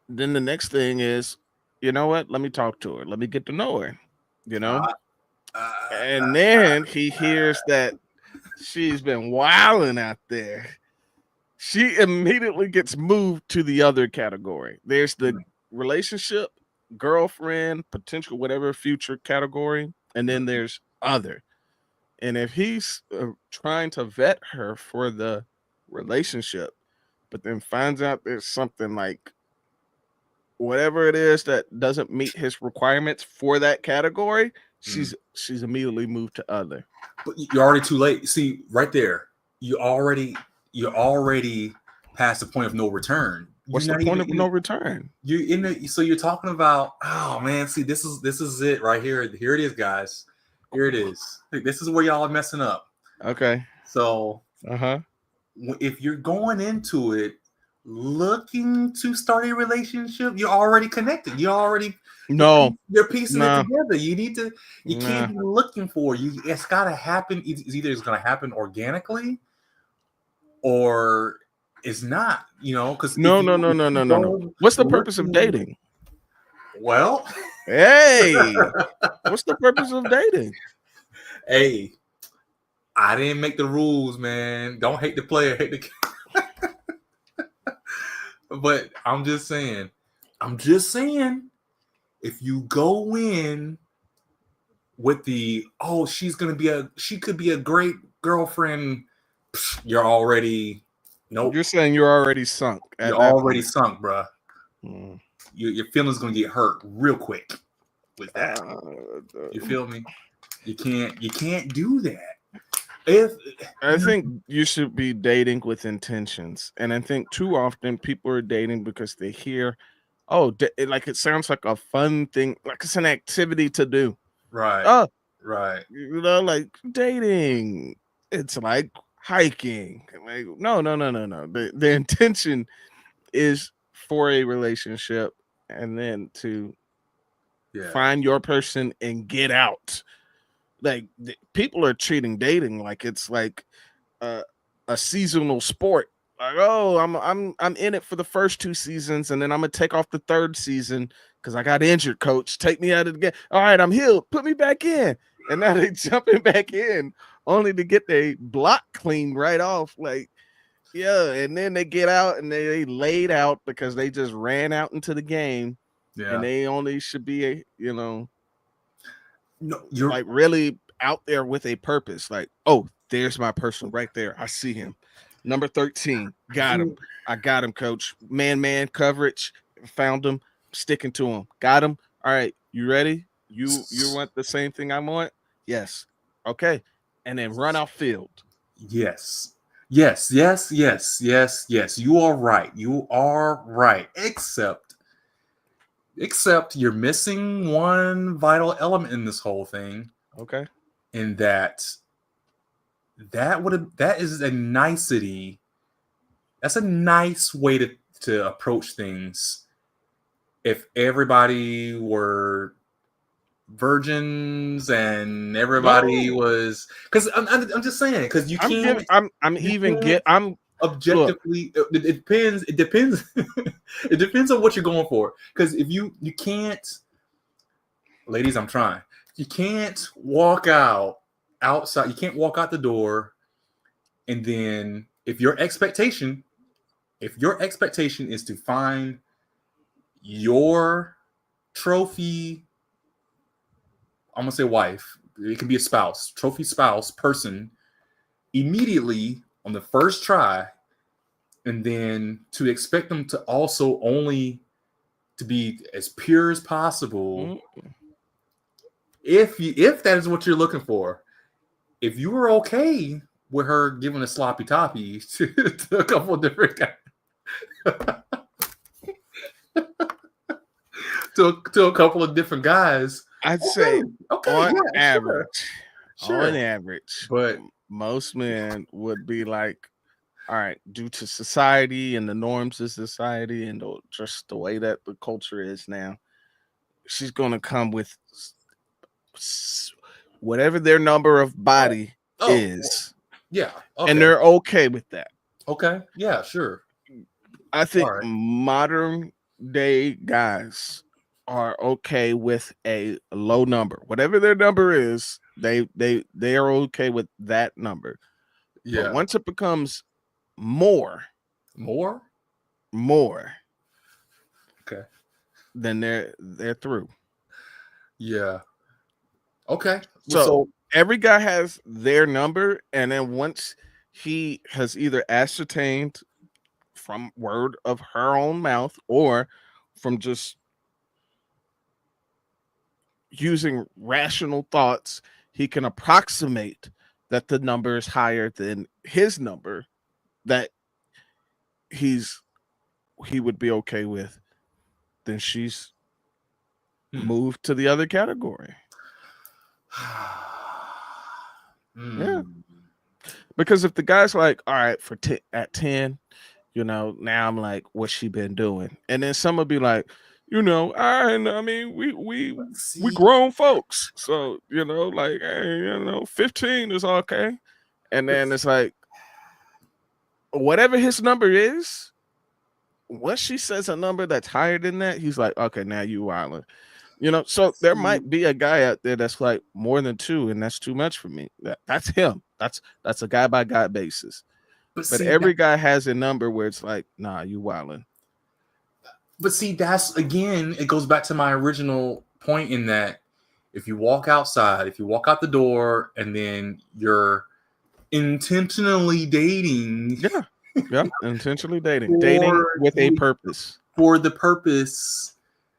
the next thing is, you know what, let me talk to her, let me get to know her, and then he hears that she's been wilding out there. She immediately gets moved to the other category. There's the relationship, girlfriend, potential, whatever future category. And then there's other. And if he's trying to vet her for the relationship, but then finds out there's something like whatever it is that doesn't meet his requirements for that category, she's immediately moved to other. But you're already too late. See, right there, you're already past the point of no return. What's the point of no return? So you're talking about, oh man, see, this is it right here. Here it is, guys. Here it is. This is where y'all are messing up. Okay. So if you're going into it looking to start a relationship, you're already connected. You're piecing it together. You can't be looking for you. It's gotta happen. Either it's gonna happen organically or it's not, because no. What's the purpose of dating? Well, hey, what's the purpose of dating? Hey, I didn't make the rules, man. Don't hate the player, hate the but I'm just saying, if you go in with the, oh, she could be a great girlfriend, you're already, nope. You're saying you're already sunk. You're already sunk, bruh. Your feelings gonna get hurt real quick with that. You feel me? You can't do that. I think you should be dating with intentions, and I think too often people are dating because they hear, like it sounds like a fun thing, like it's an activity to do. Right. Right. Like dating, it's like hiking. Like no. The intention is for a relationship, and then to find your person and get out. Like people are treating dating like it's like a seasonal sport. Like, oh, I'm in it for the first 2 seasons, and then I'm gonna take off the 3rd season because I got injured. Coach, take me out of the game. All right, I'm healed. Put me back in. And now they jumping back in only to get their block cleaned right off. Like, yeah, and then they get out and they laid out because they just ran out into the game. Yeah, and they only should be No, you're like really out there with a purpose. Like, oh, there's my person right there. I see him. Number 13. Got him. I got him, coach. Man coverage. Found him. Sticking to him. Got him. All right. You ready? You want the same thing I want? Yes. Okay. And then run out field. Yes. You are right. Except you're missing one vital element in this whole thing. Okay. In that is a nicety. That's a nice way to approach things. If everybody were virgins and everybody was, because I'm just saying, because you can't. I'm objectively. It depends. It depends on what you're going for. Because if you can't, ladies, I'm trying. You can't walk outside. You can't walk out the door, and then if your expectation is to find your trophy, I'm gonna say wife, it can be a spouse, trophy spouse person, immediately on the first try, and then to expect them to also only to be as pure as possible. If that is what you're looking for, if you were okay with her giving a sloppy toppy to a couple of different guys, to a couple of different guys, I'd say on average, but most men would be like, all right, due to society and the norms of society and just the way that the culture is now, she's gonna come with whatever their number of body is. Yeah. Okay. And they're okay with that. Okay. Yeah, sure. I think modern day guys are okay with a low number. Whatever their number is, they are okay with that number. Yeah. But once it becomes more, okay, then they're through. Yeah. Okay. So every guy has their number, and then once he has either ascertained from word of her own mouth or from just using rational thoughts, he can approximate that the number is higher than his number that he would be okay with, then she's moved to the other category. Yeah. Because if the guy's like, all right, at 10, now I'm like, what's she been doing? And then some will be like, I mean, we grown folks. So, like, hey, 15 is okay. And then it's like, whatever his number is, once she says a number that's higher than that, he's like, okay, now you wildin'. So there might be a guy out there that's like more than 2, and that's too much for me. That's him. That's a guy by guy basis. But every guy has a number where it's like, nah, you wildin'. But see, that's, again, it goes back to my original point in that if you walk outside, if you walk out the door, and then you're intentionally dating. Yeah, intentionally dating with a purpose. For the purpose,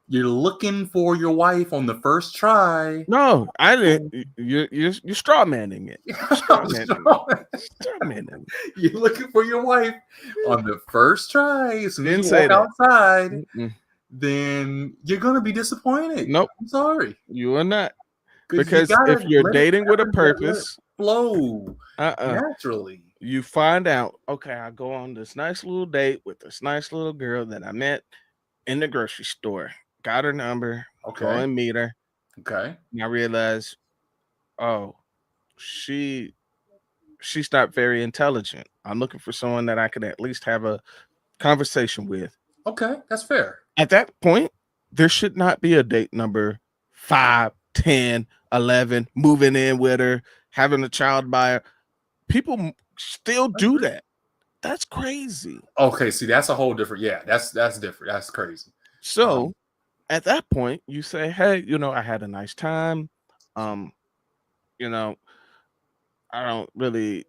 you're looking for your wife on the first try. No, I didn't. You're straw manning it. Straw manning. You're looking for your wife on the first try. So when you walk outside, then you're gonna be disappointed. Nope. I'm sorry. You are not. Because if you're dating with a purpose, flow naturally. You find out, okay, I go on this nice little date with this nice little girl that I met in the grocery store. Got her number. Okay. Go and meet her. Okay. And I realized, she's not very intelligent. I'm looking for someone that I can at least have a conversation with. Okay, that's fair. At that point, there should not be a date number 5, 10, 11, moving in with her, having a child by her. People still do that. That's crazy. Okay, see, that's a whole different. Yeah, that's different. That's crazy. So at that point, you say, hey, I had a nice time. You know, I don't really,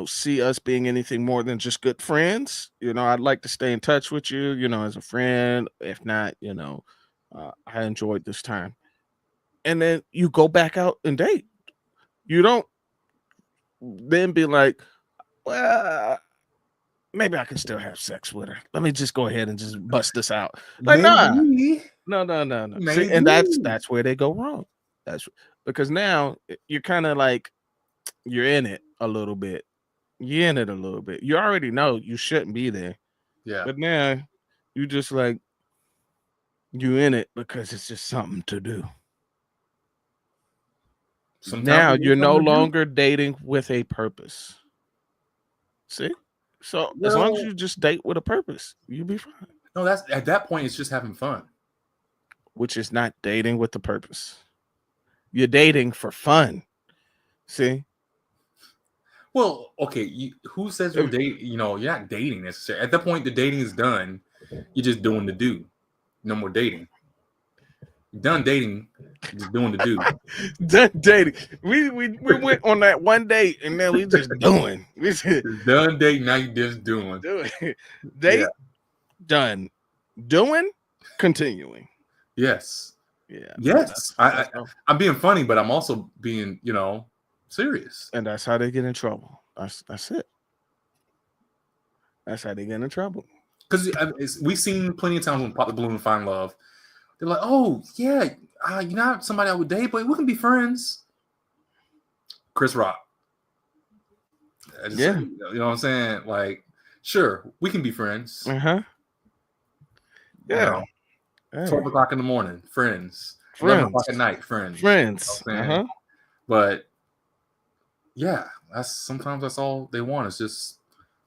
see us being anything more than just good friends. I'd like to stay in touch with you, as a friend. If not, I enjoyed this time. And then you go back out and date. You don't then be like, well, maybe I can still have sex with her. Let me just go ahead and just bust this out. Like, nah, Maybe. no. See, Maybe. and that's where they go wrong. That's because now you're kind of like you're in it a little bit. You're in it a little bit. You already know you shouldn't be there. Yeah. But now you just like you in it because it's just something to do. Sometimes Now it's you're no something to do. longer dating with a purpose. See? So as long as you just date with a purpose, you'll be fine. No, that's at that point it's just having fun. Which is not dating with the purpose. You're dating for fun. See? Well, okay, who says you're dating? You're not dating necessarily. At that point, the dating is done. You're just doing the do. No more dating. You're done dating. You're just doing the do. Done dating. We went on that one date and then we just doing. We just You're done dating. Now you're just doing. Date done. Doing. Continuing. Yes. Yeah. Yes. I'm being funny, but I'm also being, serious. And that's how they get in trouble. That's it. That's how they get in trouble. Because we've seen plenty of times when Pop the Balloon and Find Love, they're like, oh, yeah, you're not somebody I would date, but we can be friends. Chris Rock. Yeah. You know what I'm saying? Like, sure, we can be friends. Uh-huh. Yeah. 12 o'clock in the morning, friends. 11 o'clock at night, friends. Friends. You know But yeah, sometimes that's all they want is just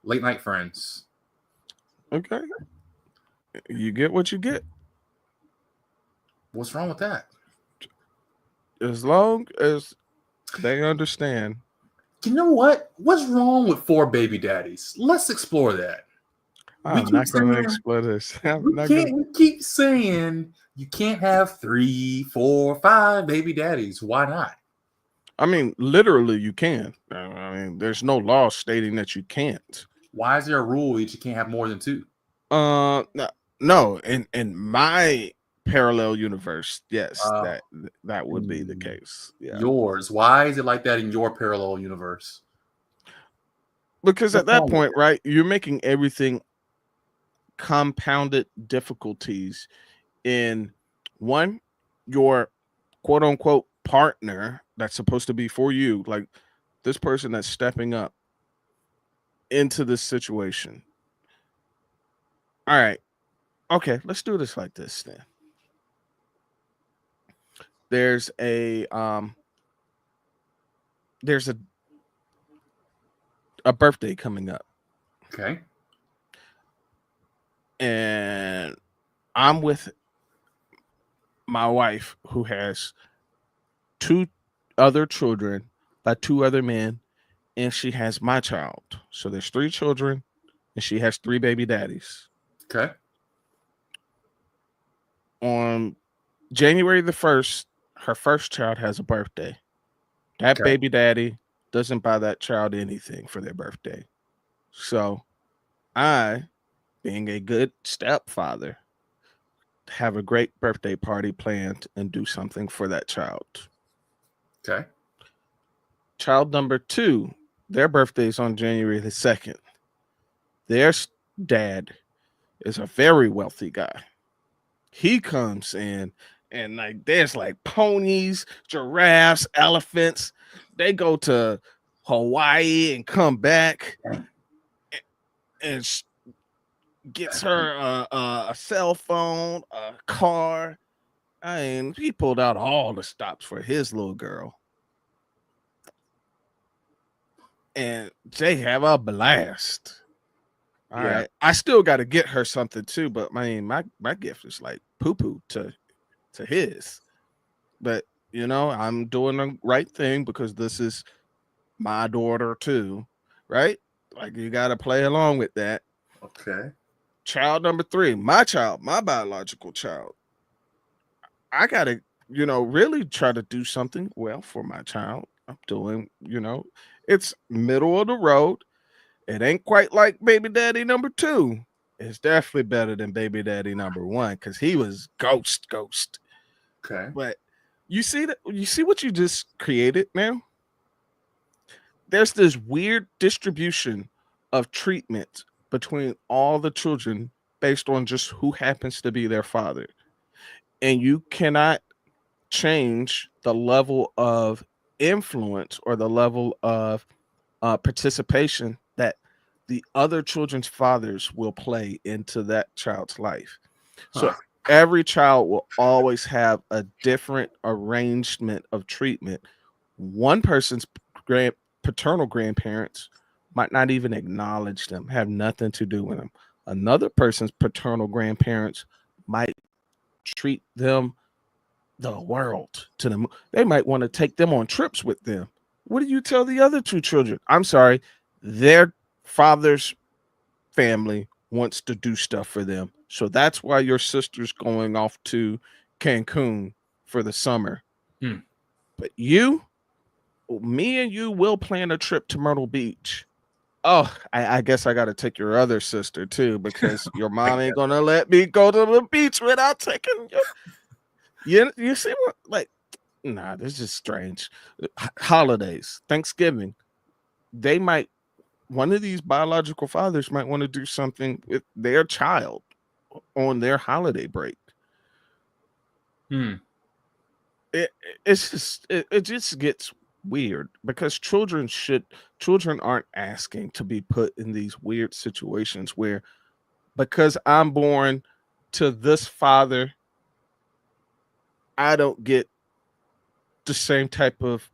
late night friends. Okay. You get what you get. What's wrong with that? As long as they understand. You know what? What's wrong with 4 baby daddies? Let's explore that. I'm not going to explore this. We keep saying you can't have 3, 4, 5 baby daddies. Why not? I mean, literally, you can. I mean, there's no law stating that you can't. Why is there a rule that you can't have more than 2? No. In my parallel universe, yes, that would be the case. Yeah. Yours. Why is it like that in your parallel universe? Because at that point, right, you're making everything compounded difficulties in one, your quote unquote partner that's supposed to be for you, like this person that's stepping up into this situation. All right. Okay, let's do this like this then. There's a birthday coming up. Okay. And I'm with my wife who has 2 other children by 2 other men, and she has my child. So there's 3 children, and she has 3 baby daddies. Okay. On January the 1st, her first child has a birthday. That baby daddy doesn't buy that child anything for their birthday. So I, being a good stepfather, have a great birthday party planned and do something for that child. Okay. Child number 2, their birthday is on January the 2nd. Their dad is a very wealthy guy. He comes in and like there's like ponies, giraffes, elephants. They go to Hawaii and come back and gets her a cell phone, a car. I mean, he pulled out all the stops for his little girl. And they have a blast. All right. I still got to get her something too, but my gift is like poo-poo to his. But, I'm doing the right thing because this is my daughter too, right? Like you got to play along with that. Okay. Child number 3, my child, my biological child. I got to really try to do something well for my child. I'm doing, it's middle of the road. It ain't quite like baby daddy number 2. It's definitely better than baby daddy number 1 because he was ghost. Okay. But you see what you just created now? There's this weird distribution of treatment between all the children based on just who happens to be their father. And you cannot change the level of influence or the level of participation that the other children's fathers will play into that child's life. So every child will always have a different arrangement of treatment. One person's paternal grandparents might not even acknowledge them, have nothing to do with them. Another person's paternal grandparents might treat them the world to them. They might want to take them on trips with them. What do you tell the other 2 children? I'm sorry, their father's family wants to do stuff for them. So that's why your sister's going off to Cancun for the summer. But me and you will plan a trip to Myrtle Beach. Oh, I guess I got to take your other sister too, because your mom ain't going to let me go to the beach without taking you. You see what, like, nah, this is strange. Holidays, Thanksgiving, one of these biological fathers might want to do something with their child on their holiday break. It just gets weird because children aren't asking to be put in these weird situations where, because I'm born to this father, I don't get the same type of,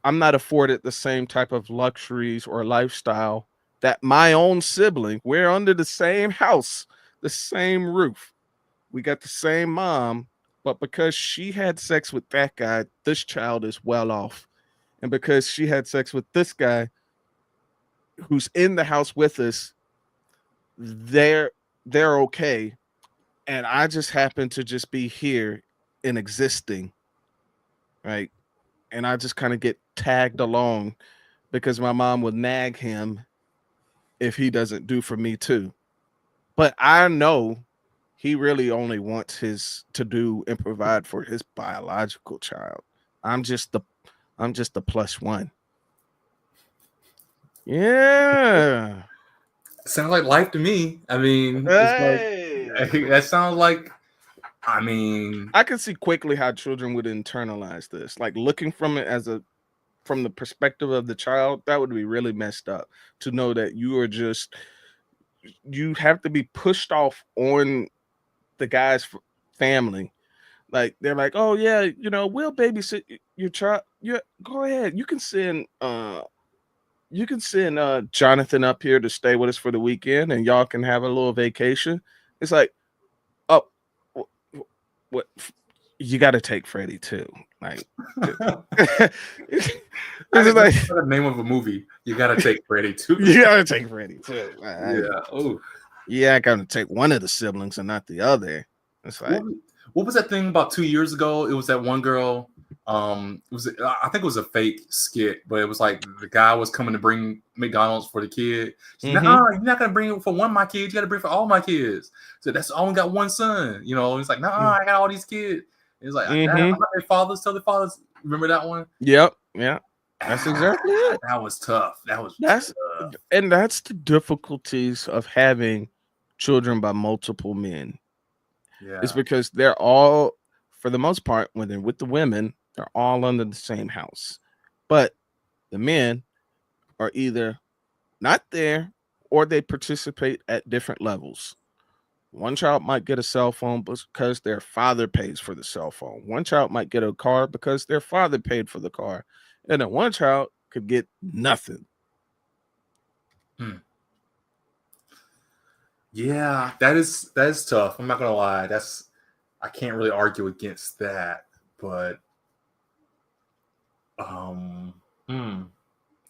I'm not afforded the same type of luxuries or lifestyle that my own sibling, we're under the same house, the same roof. We got the same mom, but because she had sex with that guy, this child is well off. And because she had sex with this guy who's in the house with us, they're okay. And I just happen to just be here and existing, right? And I just kind of get tagged along because my mom would nag him if he doesn't do for me too. But I know he really only wants to do and provide for his biological child. I'm just the plus one. Yeah. Sounds like life to me. I mean, Hey. it's like, that sounds like, I mean, I can see quickly how children would internalize this. Like looking from it from the perspective of the child, that would be really messed up to know that you have to be pushed off on the guy's family. Like they're like, oh yeah, we'll babysit your child. Yeah, go ahead. You can send Jonathan up here to stay with us for the weekend, and y'all can have a little vacation. It's like, oh, what? You got to take Freddie too. Like, it's like the name of a movie. You got to take Freddie too. You got to take Freddie too. Yeah. Oh. Yeah, I got to take one of the siblings and not the other. It's like, what was that thing about 2 years ago? It was that one girl. I think it was a fake skit, but it was like the guy was coming to bring McDonald's for the kid. She's like, nah, you're not gonna bring it for one of my kids. You got to bring it for all my kids. So that's I only got one son. It's like, nah, I got all these kids. It's like, I'm not their fathers. Tell their fathers. Remember that one? Yep. Yeah. That's exactly it. That was tough. That's the difficulties of having children by multiple men. Yeah. It's because they're all, for the most part, when they're with the women, they're all under the same house. But the men are either not there or they participate at different levels. One child might get a cell phone because their father pays for the cell phone. One child might get a car because their father paid for the car. And then one child could get nothing. Yeah, that is tough. I'm not gonna lie. I can't really argue against that, but I'm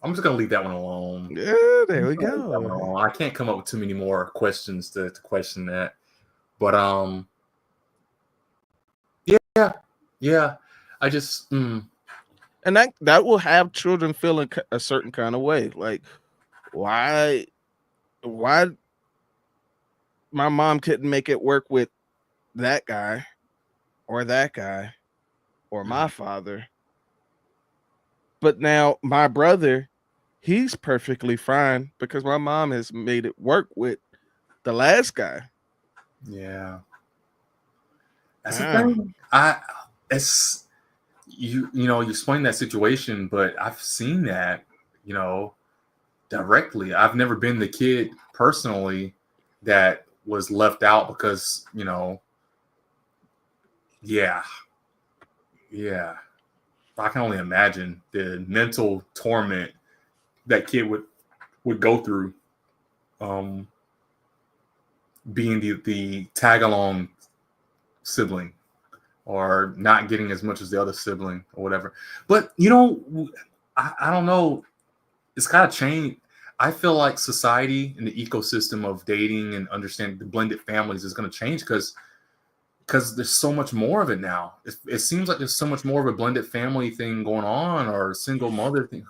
just gonna leave that one alone. Yeah, there we go. I can't come up with too many more questions to question that. But yeah, Yeah, I just and that will have children feeling a certain kind of way. Like, why my mom couldn't make it work with that guy or my father, but now my brother, he's perfectly fine because my mom has made it work with the last guy. Yeah, that's the thing. It's you know, you explain that situation, but I've seen that, you know, directly. I've never been the kid personally that was left out because, you know, yeah, I can only imagine the mental torment that kid would go through, being the tag along sibling or not getting as much as the other sibling or whatever. But you know, I don't know. It's got to change. I feel like society and the ecosystem of dating and understanding the blended families is going to change because there's so much more of it now. It seems like there's so much more of a blended family thing going on, or single motherhood.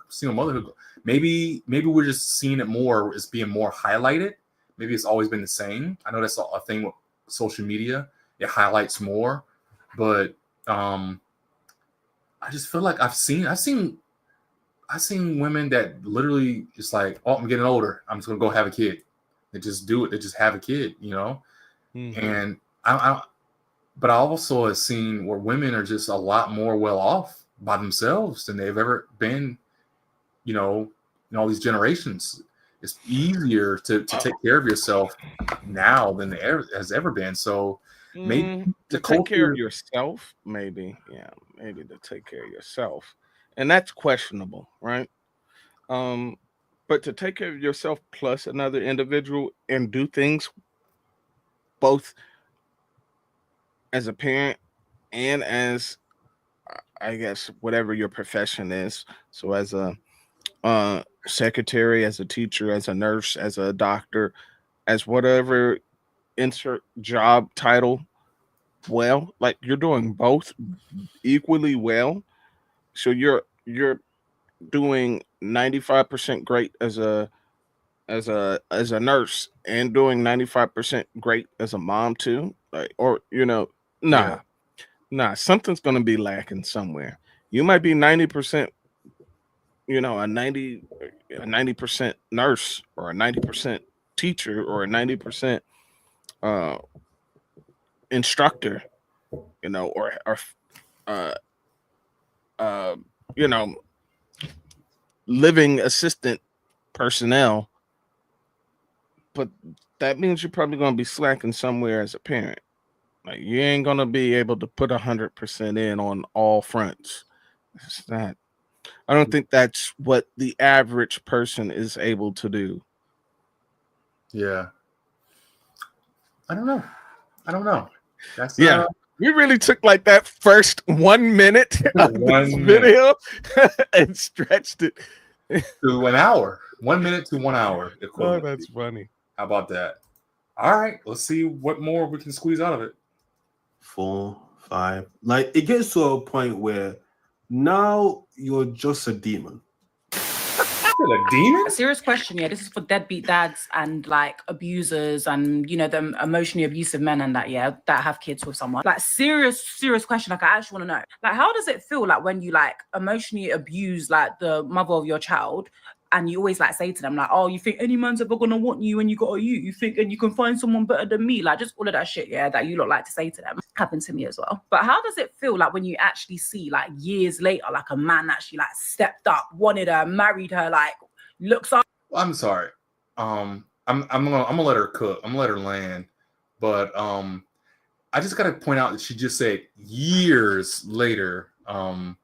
Maybe we're just seeing it more as being more highlighted. Maybe it's always been the same. I know that's a thing with social media. It highlights more, but I just feel like I've seen women that literally it's like, oh, I'm getting older, I'm just gonna go have a kid. They just do it. They just have a kid, you know. And but I also have seen where women are just a lot more well off by themselves than they've ever been, you know, in all these generations. It's easier to take care of yourself now than there has ever been. So maybe to take care of yourself, maybe to take care of yourself, and that's questionable, right? But to take care of yourself plus another individual and do things both as a parent and as, I guess, whatever your profession is. So as a secretary, as a teacher, as a nurse, as a doctor, as whatever insert job title, well, like you're doing both equally well. So you're doing 95% great as a nurse and doing 95% great as a mom too. Like, or something's gonna be lacking somewhere. You might be 90%, a 90% nurse or a 90% teacher or a 90% instructor, or uh, uh, you know, living assistant personnel, but that means you're probably going to be slacking somewhere as a parent. Like, you ain't going to be able to put 100% in on all fronts. It's not. I don't think that's what the average person is able to do. Yeah. I don't know. That's we really took like that first 1 minute of this video and stretched it to an hour. 1 minute to 1 hour. Oh, that's funny. How about that? All right, let's see what more we can squeeze out of it. 4, 5. Like, it gets to a point where now you're just a demon. A demon? A serious question, yeah. This is for deadbeat dads and like abusers and them emotionally abusive men and that have kids with someone. Like, serious question. Like, I actually want to know. Like, how does it feel like when you like emotionally abuse like the mother of your child? And you always like say to them like, oh, you think any man's ever gonna want you when you got you think, and you can find someone better than me, like just all of that shit, that you lot like to say to them. Happened to me as well. But how does it feel like when you actually see like years later, like a man actually like stepped up, wanted her, married her, like looks up? I'm sorry. I'm gonna let her cook. I'm gonna let her land. But I just gotta point out that she just said years later. Man,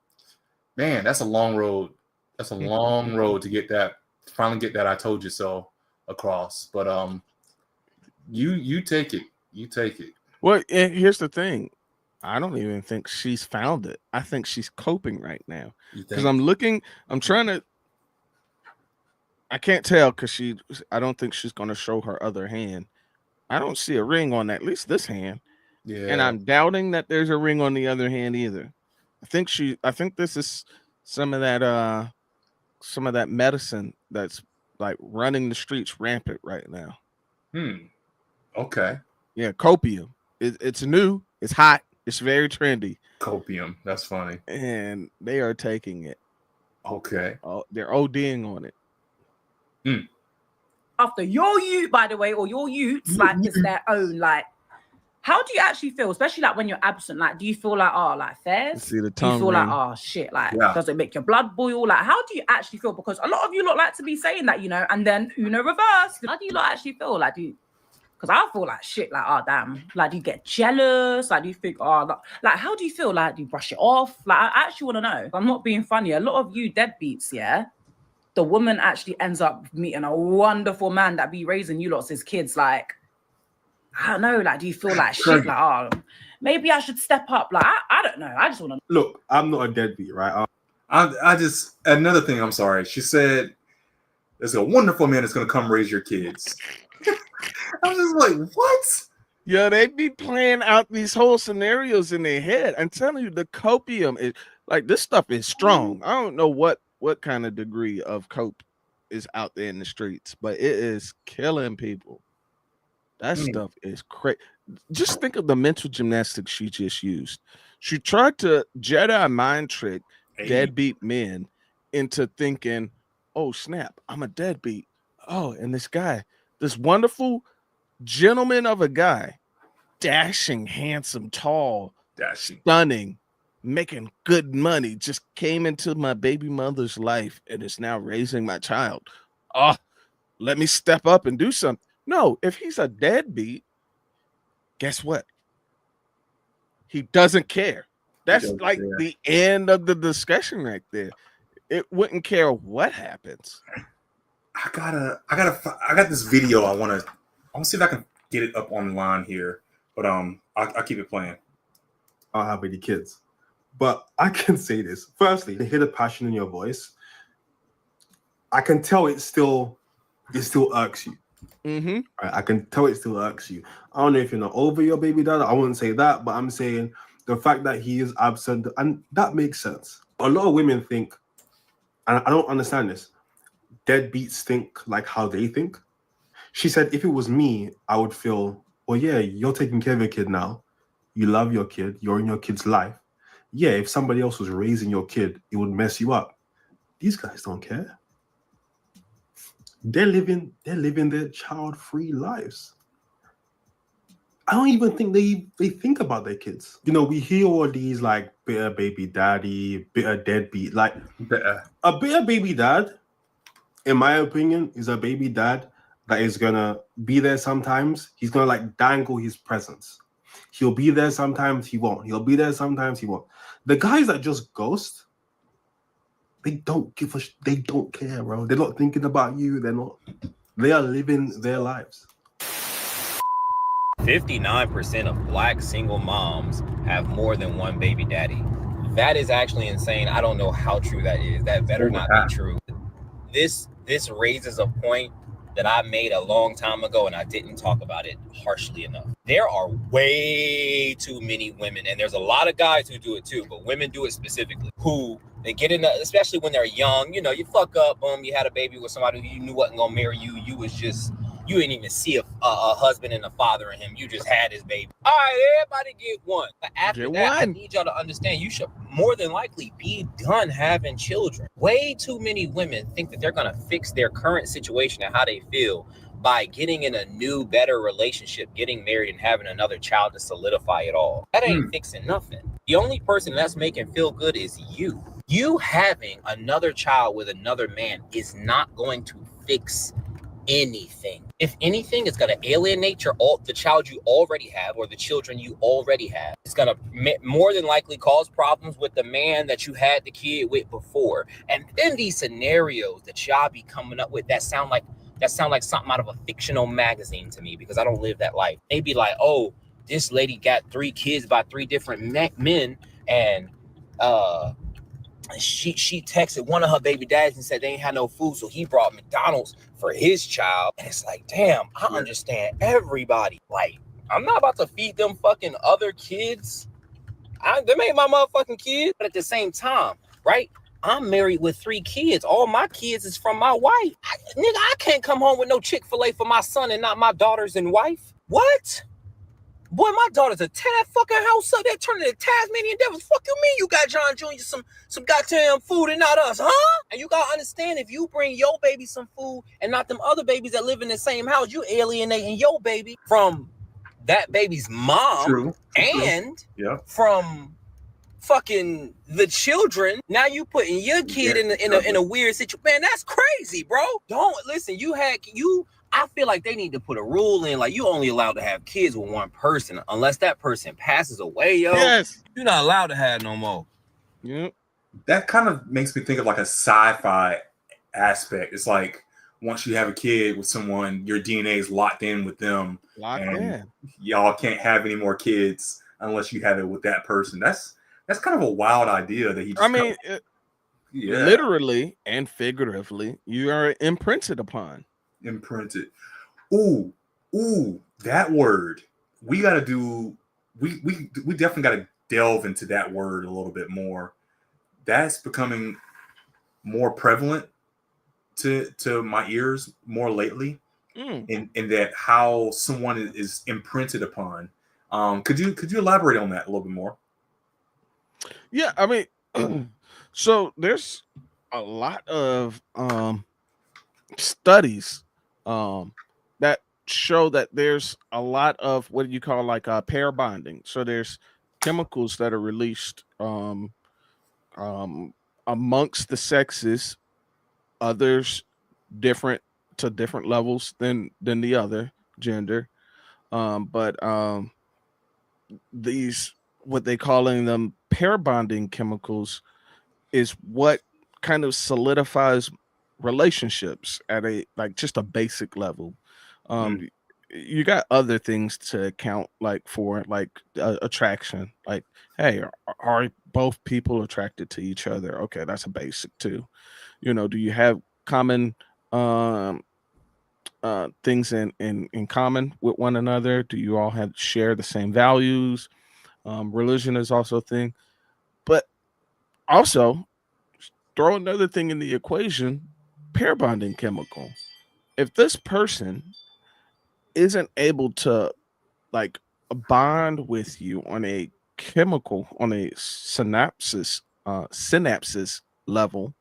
that's a long road. That's a long road to get that, finally get that I told you so across. But you take it. You take it. Well, here's the thing. I don't even think she's found it. I think she's coping right now. Because I'm trying to, I can't tell because I don't think she's going to show her other hand. I don't see a ring on at least this hand. Yeah. And I'm doubting that there's a ring on the other hand either. I think this is some of that medicine that's like running the streets rampant right now. Okay. Yeah, copium. It's new, it's hot, it's very trendy. Copium. That's funny. And they are taking it. Okay. Oh, they're ODing on it. After your youth, by the way, or your youths, like it's their own. Like, how do you actually feel, especially like when you're absent? Like, do you feel like, oh, like fairs? See the Do you tongue feel ring. like, oh shit, like does it make your blood boil? Like, how do you actually feel? Because a lot of you look like to be saying that, you know, and then reverse. How do you lot actually feel? Like, because I feel like shit, like, oh damn. Like, do you get jealous? Like, do you think, oh, like how do you feel? Like, do you brush it off? Like, I actually want to know. I'm not being funny. A lot of you deadbeats, yeah. The woman actually ends up meeting a wonderful man that be raising you lots as kids. Like, I don't know. Like, do you feel like shit? Like, oh, maybe I should step up. Like, I don't know. I just want to look. I'm not a deadbeat, right? I just another thing. I'm sorry. She said, "There's a wonderful man that's gonna come raise your kids." I was just like, "What?" Yeah, they be playing out these whole scenarios in their head. I'm telling you, the copium is like this stuff is strong. I don't know what kind of degree of cope is out there in the streets, but it is killing people. That stuff is crazy. Just think of the mental gymnastics she just used. She tried to Jedi mind trick deadbeat men into thinking, oh snap, I'm a deadbeat. Oh, and this wonderful gentleman of a guy, dashing, handsome, tall, stunning, making good money, just came into my baby mother's life and is now raising my child. Oh, let me step up and do something. No, if he's a deadbeat, guess what? He doesn't care. That's like the end of the discussion right there. It wouldn't care what happens. I got this video. I want to see if I can get it up online here, but I'll keep it playing. I don't have any kids, but I can say this. Firstly, to hear the passion in your voice, I can tell it still irks you. Mm-hmm. Right? I can tell it still irks you. I don't know if you're not over your baby dad. I wouldn't say that, but I'm saying the fact that he is absent, and that makes sense. A lot of women think, and I don't understand this, deadbeats think like how they think. She said, if it was me, I would feel, well, yeah, you're taking care of your kid now. You love your kid. You're in your kid's life. Yeah, if somebody else was raising your kid, it would mess you up. These guys don't care. They're living their child-free lives. I don't even think they think about their kids. You know, we hear all these like bitter baby daddy, bitter deadbeat. Like a bitter baby dad, in my opinion, is a baby dad that is gonna be there sometimes. He's gonna like dangle his presence. He'll be there sometimes, he won't. He'll be there sometimes, he won't. The guys that just ghost, they don't care, bro. They're not thinking about you. They are living their lives. 59% of Black single moms have more than one baby daddy. That is actually insane. I don't know how true that is. That better not be true. This raises a point that I made a long time ago, and I didn't talk about it harshly enough. There are way too many women, and there's a lot of guys who do it too, but women do it specifically, who they get in, especially when they're young, you know, you fuck up, boom, you had a baby with somebody who you knew wasn't gonna marry you. You didn't even see a husband and a father in him. You just had his baby. All right, everybody get one. But after that, I need y'all to understand, you should more than likely be done having children. Way too many women think that they're going to fix their current situation and how they feel by getting in a new, better relationship, getting married, and having another child to solidify it all. That ain't fixing nothing. The only person that's making feel good is you. You having another child with another man is not going to fix anything. If anything, it's going to alienate the child you already have, or the children you already have. It's going to more than likely cause problems with the man that you had the kid with before. And then these scenarios that y'all be coming up with that sound like something out of a fictional magazine to me, because I don't live that life. They be like, oh, this lady got 3 kids by 3 different men, and she texted one of her baby dads and said they ain't had no food, so he brought McDonald's for his child. And it's like, damn, I understand everybody. Like, I'm not about to feed them fucking other kids. They made my motherfucking kids. But at the same time, right? I'm married with 3 kids. All my kids is from my wife. Nigga, I can't come home with no Chick-fil-A for my son and not my daughters and wife. What? Boy, my daughters are tear that fucking house up. They're turning into Tasmanian devils. Fuck you mean you got John Jr. some goddamn food and not us, huh? And you gotta understand, if you bring your baby some food and not them other babies that live in the same house, you alienating your baby from that baby's mom. True. And yeah, from fucking the children. Now you putting your kid in a weird situation. Man, that's crazy, bro. Don't listen. I feel like they need to put a rule in, like you only allowed to have kids with one person unless that person passes away, yo. Yes. You're not allowed to have no more. Yep. That kind of makes me think of like a sci-fi aspect. It's like once you have a kid with someone, your DNA is locked in with them. Locked in. Y'all can't have any more kids unless you have it with that person. That's kind of a wild idea that he just literally and figuratively, you are imprinted upon. Imprinted. Ooh, that word. We gotta do. We definitely gotta delve into that word a little bit more. That's becoming more prevalent to my ears more lately. In that how someone is imprinted upon. Could you elaborate on that a little bit more? Yeah, I mean, so there's a lot of studies that show that there's a lot of what you call like pair bonding. So there's chemicals that are released amongst the sexes, others different to different levels than the other gender. But these, what they calling them pair bonding chemicals, is what kind of solidifies relationships at a like just a basic level. You got other things to account like for, like attraction. Like, hey, are both people attracted to each other? Okay, that's a basic too. You know, do you have common things in common with one another? Do you all share the same values? Religion is also a thing, but also throw another thing in the equation: pair bonding chemical. If this person isn't able to like bond with you on a chemical, on a synapses level,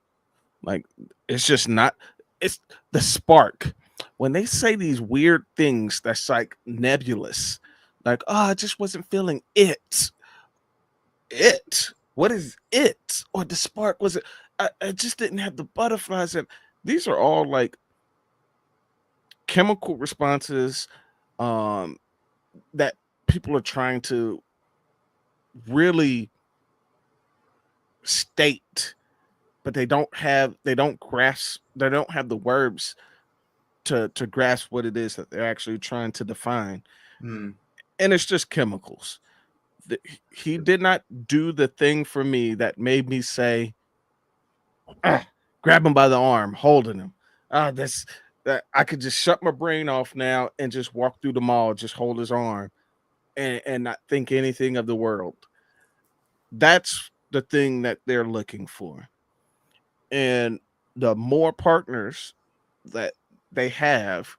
like it's just not, it's the spark. When they say these weird things that's like nebulous, like, oh, I just wasn't feeling it. What is it? Or the spark was it? I just didn't have the butterflies. And these are all like chemical responses that people are trying to really state, but they don't grasp, they don't have the words to grasp what it is that they're actually trying to define. And it's just chemicals. He did not do the thing for me that made me say, grab him by the arm, holding him. That I could just shut my brain off now and just walk through the mall, just hold his arm and not think anything of the world. That's the thing that they're looking for. And the more partners that they have,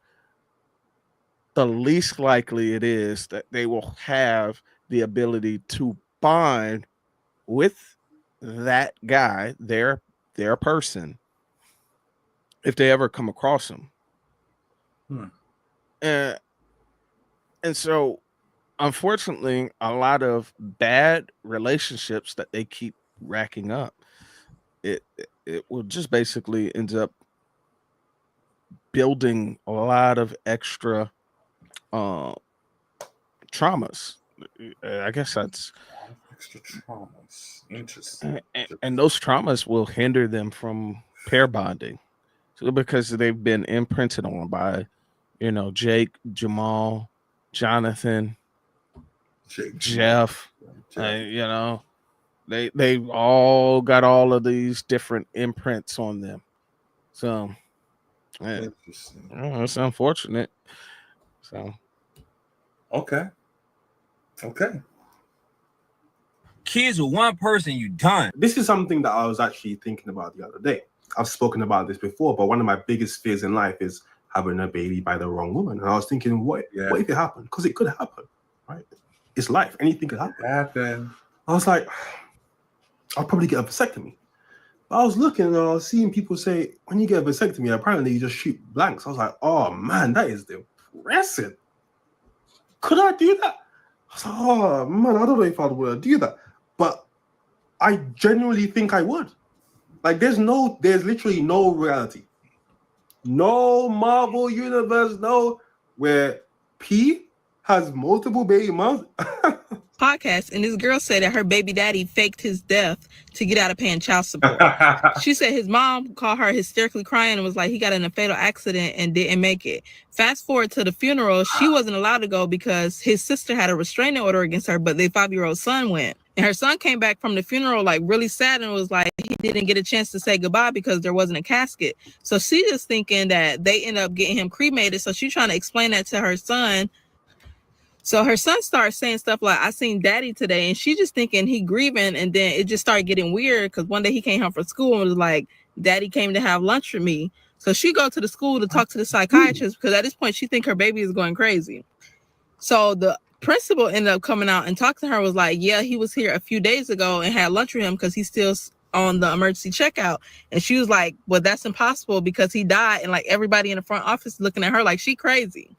the least likely it is that they will have the ability to bond with that guy, their person, if they ever come across him. And so, unfortunately, a lot of bad relationships that they keep racking up, it will just basically end up building a lot of extra traumas. I guess that's extra traumas. Interesting. And those traumas will hinder them from pair bonding, so because they've been imprinted on by, Jake, Jamal, Jonathan, Jeff. They all got all of these different imprints on them. So it's unfortunate. So okay. Okay. Kids with one person, you done. This is something that I was actually thinking about the other day. I've spoken about this before, but one of my biggest fears in life is having a baby by the wrong woman. And I was thinking, what if it happened? Because it could happen, right? It's life. Anything could happen. I was like, I'll probably get a vasectomy. But I was looking and I was seeing people say, when you get a vasectomy, apparently you just shoot blanks. I was like, oh man, that is depressing. Could I do that? I was like, oh man, I don't know if I'd want to do that. But I genuinely think I would. Like, there's literally no reality. No Marvel universe, where P has multiple baby moms. Podcast, and this girl said that her baby daddy faked his death to get out of paying child support. She said his mom called her hysterically crying and was like, he got in a fatal accident and didn't make it. Fast forward to the funeral, she wasn't allowed to go because his sister had a restraining order against her, but their 5-year-old son went. And her son came back from the funeral like really sad and was like, he didn't get a chance to say goodbye because there wasn't a casket. So she's just thinking that they end up getting him cremated. So she's trying to explain that to her son. So her son starts saying stuff like, I seen daddy today. And she just thinking he grieving. And then it just started getting weird because one day he came home from school and was like, daddy came to have lunch with me. So she go to the school to talk to the psychiatrist because at this point she think her baby is going crazy. So the principal ended up coming out and talking to her, was like, yeah, he was here a few days ago and had lunch with him because he's still on the emergency checkout. And she was like, well, that's impossible because he died. And like everybody in the front office looking at her like she crazy.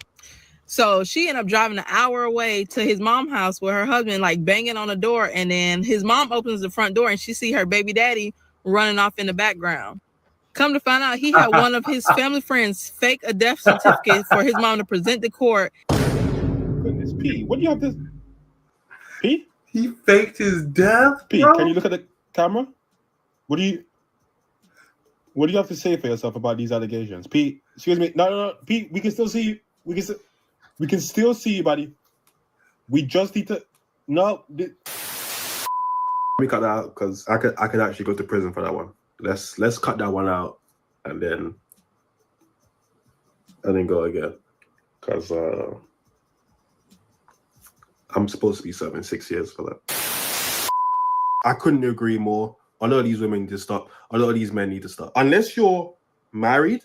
So she ended up driving an hour away to his mom's house with her husband, like banging on the door. And then his mom opens the front door and she see her baby daddy running off in the background. Come to find out, he had one of his family friends fake a death certificate for his mom to present to court. Goodness, P, what do you have to... P? He faked his death, P, bro? can you look at the camera? What do you have to say for yourself about these allegations? P, excuse me. No. P, we can still see you. We can still see you, buddy. We just need to... No. Let me cut that out because I could actually go to prison for that one. Let's cut that one out and then go again. Because I'm supposed to be serving 6 years for that. I couldn't agree more. A lot of these women need to stop. A lot of these men need to stop. Unless you're married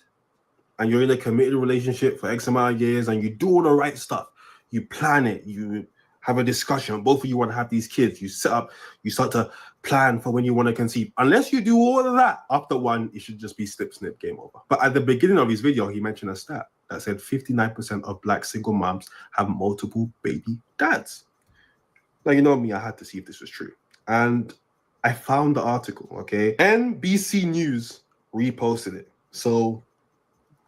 and you're in a committed relationship for X amount of years and you do all the right stuff, you plan it, you have a discussion, both of you want to have these kids, you set up, you start to plan for when you want to conceive. Unless you do all of that, after one, it should just be snip, snip, game over. But at the beginning of his video, he mentioned a stat that said 59% of Black single moms have multiple baby dads. Now, you know me, I had to see if this was true. And I found the article, okay? NBC News reposted it. So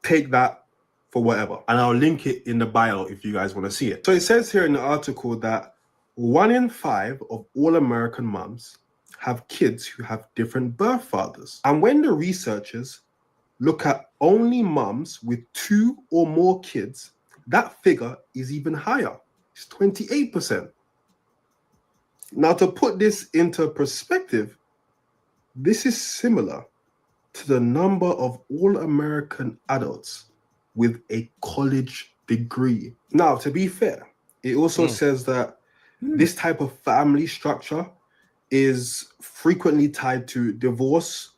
take that for whatever. And I'll link it in the bio if you guys want to see it. So it says here in the article that 1 in 5 of all American moms have kids who have different birth fathers. And when the researchers look at only moms with 2 or more kids, that figure is even higher. It's 28%. Now, to put this into perspective, this is similar to the number of all American adults with a college degree. Now, to be fair, it also says that this type of family structure is frequently tied to divorce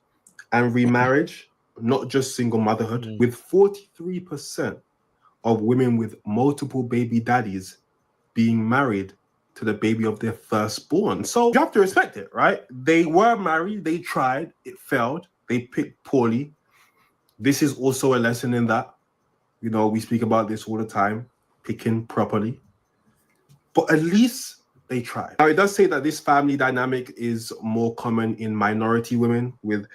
and remarriage, not just single motherhood, with 43% of women with multiple baby daddies being married to the baby of their firstborn. So you have to respect it, right? They were married, they tried, it failed, they picked poorly. This is also a lesson in that. You know, we speak about this all the time, picking properly. But at least they tried. Now, it does say that this family dynamic is more common in minority women, with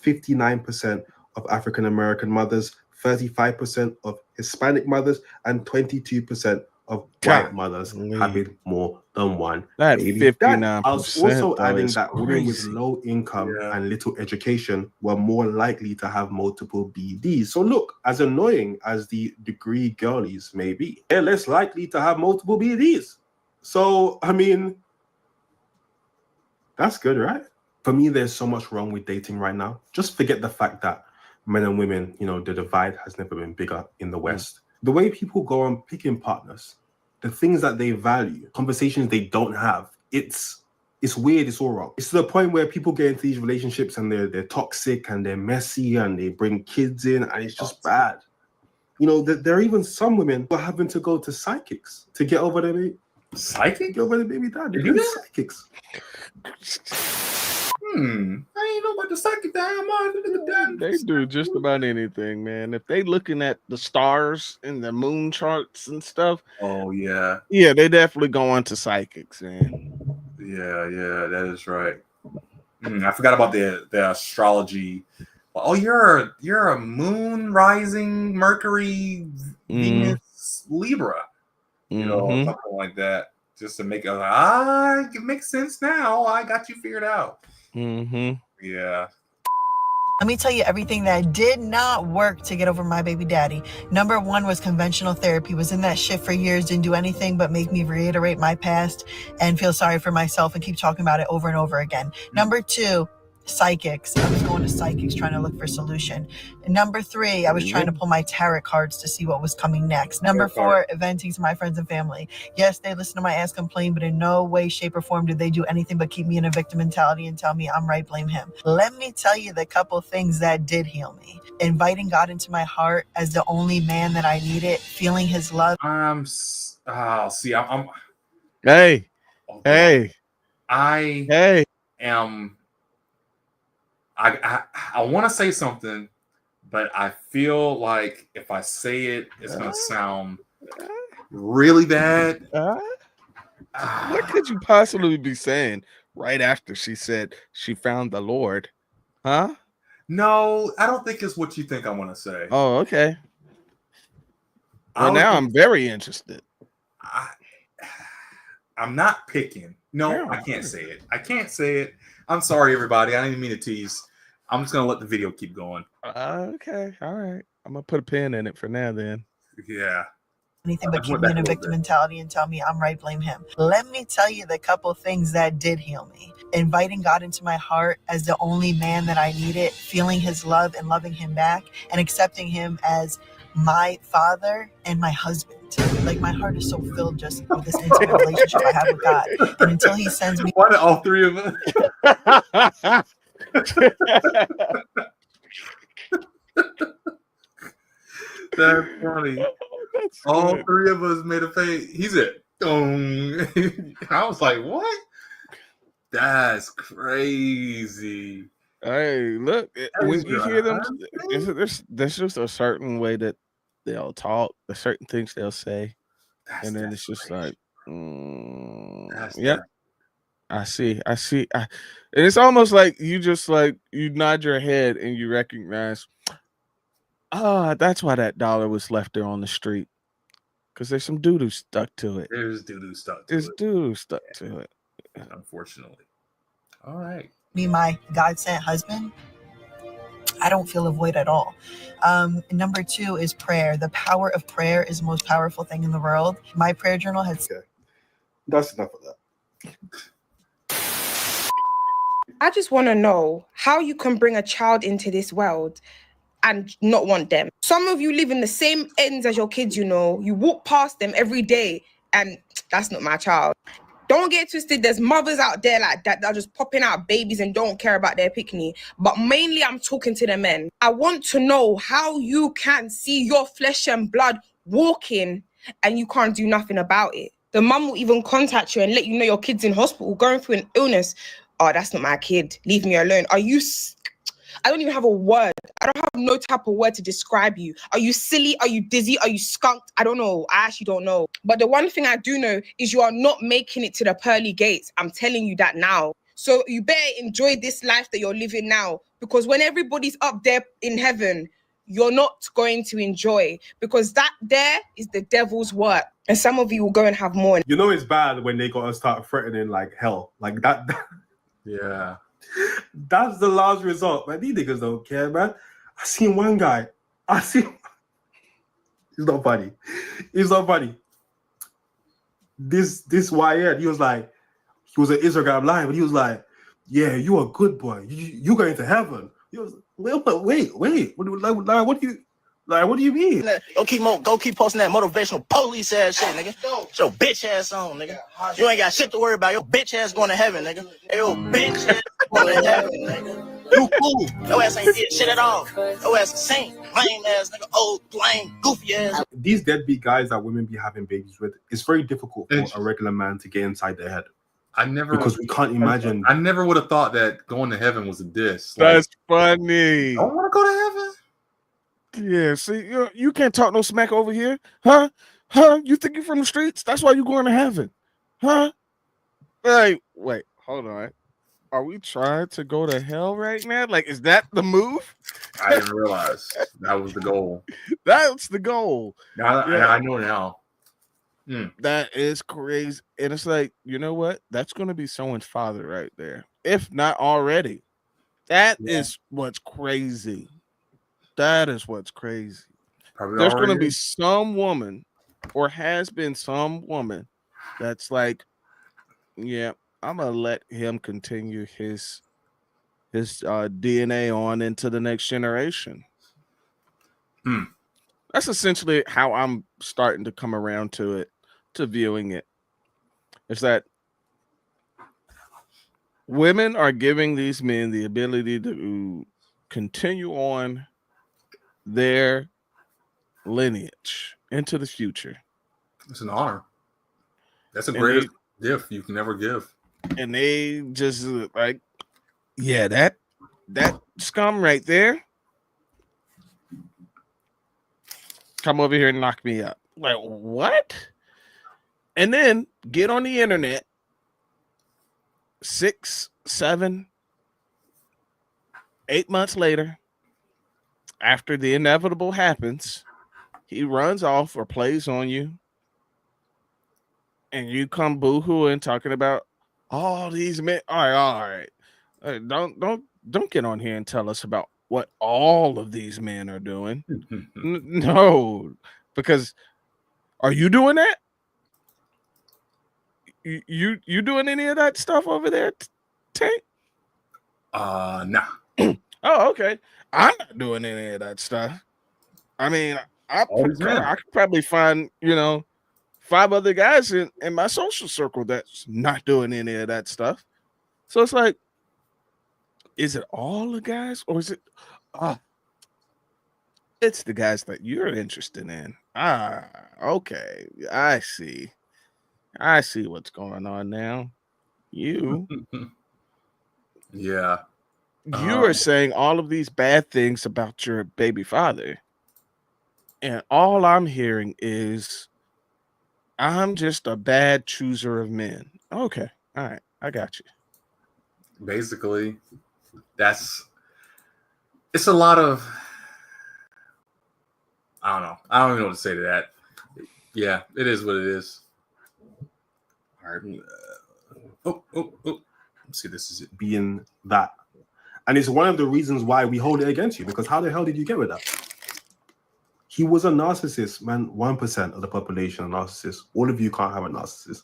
59% of African-American mothers, 35% of Hispanic mothers, and 22% of white mothers having more than one baby. 59%. I was also adding that women with low income and little education were more likely to have multiple BDs. So look, as annoying as the degree girlies may be, they're less likely to have multiple BDs. So, I mean, that's good, right? For me, there's so much wrong with dating right now. Just forget the fact that men and women, you know, the divide has never been bigger in the West. The way people go on picking partners the things that they value, conversations they don't have. It's weird. It's all wrong. It's to the point where people get into these relationships and they're toxic and they're messy and they bring kids in and it's just bad. You know, there are even some women who are having to go to psychics to get over their baby. Psychic? Get over their baby dad. They do do that? psychics. I ain't know about the psychic damn. They do just about anything, man. If they looking at the stars and the moon charts and stuff. Oh yeah. Yeah, they definitely go on to psychics, man. Yeah, that is right. I forgot about the astrology. Oh, you're a moon rising Mercury Venus Libra. You know, something like that. Just to make it it makes sense now. I got you figured out. Yeah. Let me tell you everything that did not work to get over my baby daddy. Number one was conventional therapy. Was in that shit for years, didn't do anything but make me reiterate my past and feel sorry for myself and keep talking about it over and over again. Number two, psychics. I was going to psychics trying to look for a solution. And number three, I was trying to pull my tarot cards to see what was coming next. Number four, venting to my friends and family. Yes, they listen to my ass complain, but in no way, shape, or form did they do anything but keep me in a victim mentality and tell me I'm right, blame him. Let me tell you the couple things that did heal me. Inviting God into my heart as the only man that I needed, feeling his love. I'm Hey. I am. I want to say something, but I feel like if I say it, it's going to sound really bad. What could you possibly be saying right after she said she found the Lord? Huh? No, I don't think it's what you think I want to say. Oh, okay. Well, now I'm very interested. I'm not picking. No, I can't say it. I'm sorry, everybody. I didn't mean to tease. I'm just going to let the video keep going. Okay. All right. I'm going to put a pin in it for now then. Yeah. Anything but keep me in a victim mentality and tell me I'm right, blame him. Let me tell you the couple things that did heal me. Inviting God into my heart as the only man that I needed, feeling his love and loving him back, and accepting him as my father and my husband. Like, my heart is so filled just with this intimate relationship I have with God. And until he sends me... Why did all three of us? That's funny. All three of us made a face. He said, I was like, what? That's crazy. Hey, look, when you hear them, there's just a certain way that they'll talk, there's certain things they'll say, and then it's just like, yep. I see. And it's almost like you just like you nod your head and you recognize, that's why that dollar was left there on the street. Because there's some doo-doo stuck to it. There's doo-doo stuck to it. Unfortunately. All right. Me, my God-sent husband, I don't feel a void at all. Number two is prayer. The power of prayer is the most powerful thing in the world. My prayer journal has... Okay. That's enough of that. I just want to know how you can bring a child into this world and not want them. Some of you live in the same ends as your kids, you know. You walk past them every day and that's not my child. Don't get twisted. There's mothers out there like that are just popping out babies and don't care about their picnic. But mainly I'm talking to the men. I want to know how you can see your flesh and blood walking and you can't do nothing about it. The mum will even contact you and let you know your kid's in hospital going through an illness. Oh, that's not my kid. Leave me alone. I don't even have a word. I don't have no type of word to describe you. Are you silly? Are you dizzy? Are you skunked? I don't know. I actually don't know. But the one thing I do know is you are not making it to the pearly gates. I'm telling you that now. So you better enjoy this life that you're living now. Because when everybody's up there in heaven, you're not going to enjoy. Because that there is the devil's work. And some of you will go and have more. You know it's bad when they got to start threatening like hell. Like that. Yeah. That's the last result, man. These niggas don't care, man. I seen one guy. He's not funny. This YN, he was an Instagram live, and he was like, yeah, you a good boy. You going to heaven. He was wait. What do Like, what do you mean? Go keep posting that motivational police ass shit, nigga. Get your bitch ass on, nigga. You ain't got shit to worry about. Your bitch ass going to heaven, nigga. Hey, your bitch ass going to heaven, nigga. You cool. Your ass ain't did shit at all. Your ass a saint. Lame ass nigga. Old, lame, goofy ass. These deadbeat guys that women be having babies with, it's very difficult for a regular man to get inside their head. Because we can't imagine. I never would have thought that going to heaven was a diss. That's funny. I don't want to go to heaven. Yeah, see, you can't talk no smack over here, huh? You think you're from the streets? That's why you going to heaven, huh? Hey, wait, hold on. Are we trying to go to hell right now? Like, is that the move? I didn't realize that was the goal. That's the goal. I know now. That is crazy, and it's like, you know what? That's going to be someone's father right there, if not already. That is what's crazy. That is what's crazy. Probably there's going to be some woman, or has been some woman, that's like, yeah, I'm gonna let him continue his DNA on into the next generation. That's essentially how I'm starting to come around to it, to viewing it. It's that women are giving these men the ability to continue on their lineage into the future. It's an honor. That's the greatest gift you can ever give. And they just like, yeah, that scum right there, come over here and knock me up. Like, what? And then get on the internet 6, 7, 8 months later, after the inevitable happens, he runs off or plays on you, and you come boo-hooing talking about all these men. All right. Don't get on here and tell us about what all of these men are doing. No, because are you doing that? You doing any of that stuff over there, Tank? Nah. Oh, okay. I'm not doing any of that stuff. I mean, I could probably find, 5 other guys in my social circle that's not doing any of that stuff. So it's like, is it all the guys, or is it it's the guys that you're interested in? Okay. I see what's going on now. You Yeah. You are saying all of these bad things about your baby father. And all I'm hearing is, I'm just a bad chooser of men. Okay. All right. I got you. Basically, it's a lot of, I don't know. I don't even know what to say to that. Yeah, it is what it is. All right. Let's see, this is it. Being that. And it's one of the reasons why we hold it against you, because how the hell did you get with that? He was a narcissist, man. 1% of the population are narcissists. All of you can't have a narcissist.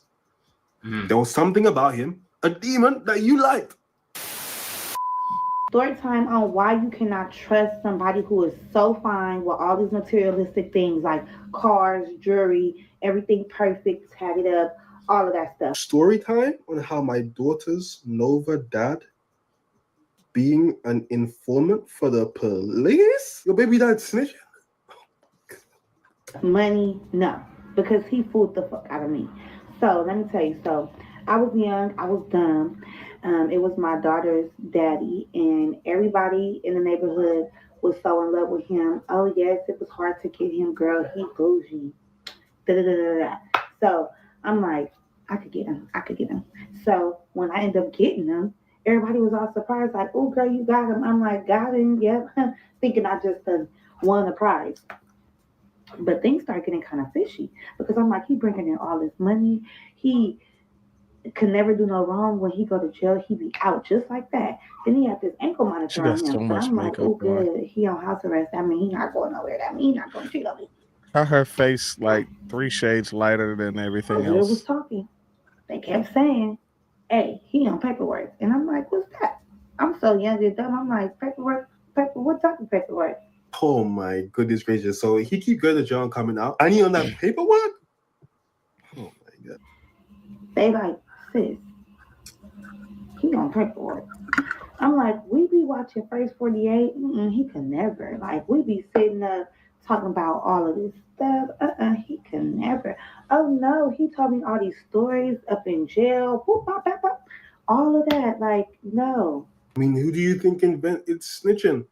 There was something about him, a demon, that you liked. Story time on why you cannot trust somebody who is so fine with all these materialistic things like cars, jewelry, everything perfect, tag it up, all of that stuff. Story time on how my daughter's Nova dad being an informant for the police? Your baby dad snitching? Money, no, because he fooled the fuck out of me. So let me tell you, I was young, I was dumb. It was my daughter's daddy, and everybody in the neighborhood was so in love with him. Oh yes, it was hard to get him, girl. He bougie. So I'm like, I could get him. So when I ended up getting him, everybody was all surprised, like, oh girl, you got him. I'm like, got him, yep. Thinking I just won the prize. But things start getting kind of fishy, because I'm like, he bringing in all this money. He could never do no wrong. When he go to jail, he be out just like that. Then he had this ankle monitor on him. So I'm like, oh good, he on house arrest. That mean he not going nowhere. That mean he not going to cheat on me. How her face like 3 shades lighter than everything else. Was talking. They kept saying, hey, he on paperwork. And I'm like, what's that? I'm so young and dumb. I'm like, paperwork? What type of paperwork? Oh my goodness gracious! So he keep going to jail and coming out, and he on that paperwork. Oh my god! They like, sis, he on paperwork. I'm like, we be watching First 48. He can never. Like, we be sitting up talking about all of this stuff. He can never. Oh no, he told me all these stories up in jail. Whoop, bop, bop, bop. All of that. Like, no. I mean, who do you think invented snitching?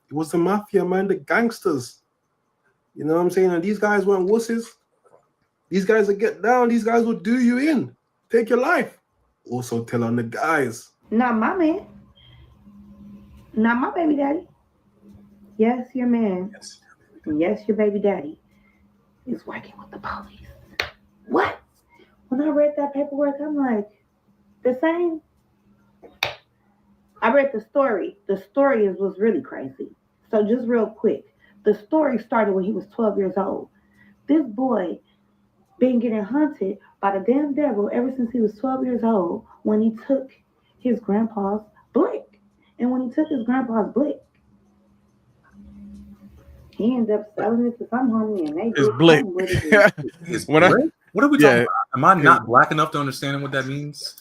It was the mafia, man, the gangsters. You know what I'm saying? And these guys weren't wusses. These guys will get down. These guys will do you in. Take your life. Also tell on the guys. Not my man. Not my baby daddy. Yes, your man. Yes. And yes, your baby daddy is working with the police. What? When I read that paperwork, I'm like, the same? I read the story. The story was really crazy. So just real quick, the story started when he was 12 years old. This boy been getting hunted by the damn devil ever since he was 12 years old when he took his grandpa's blick. And when he took his grandpa's blick, he ended up selling it to some homie and they His blick. His blick? What are we talking about? Am I not black enough to understand what that means?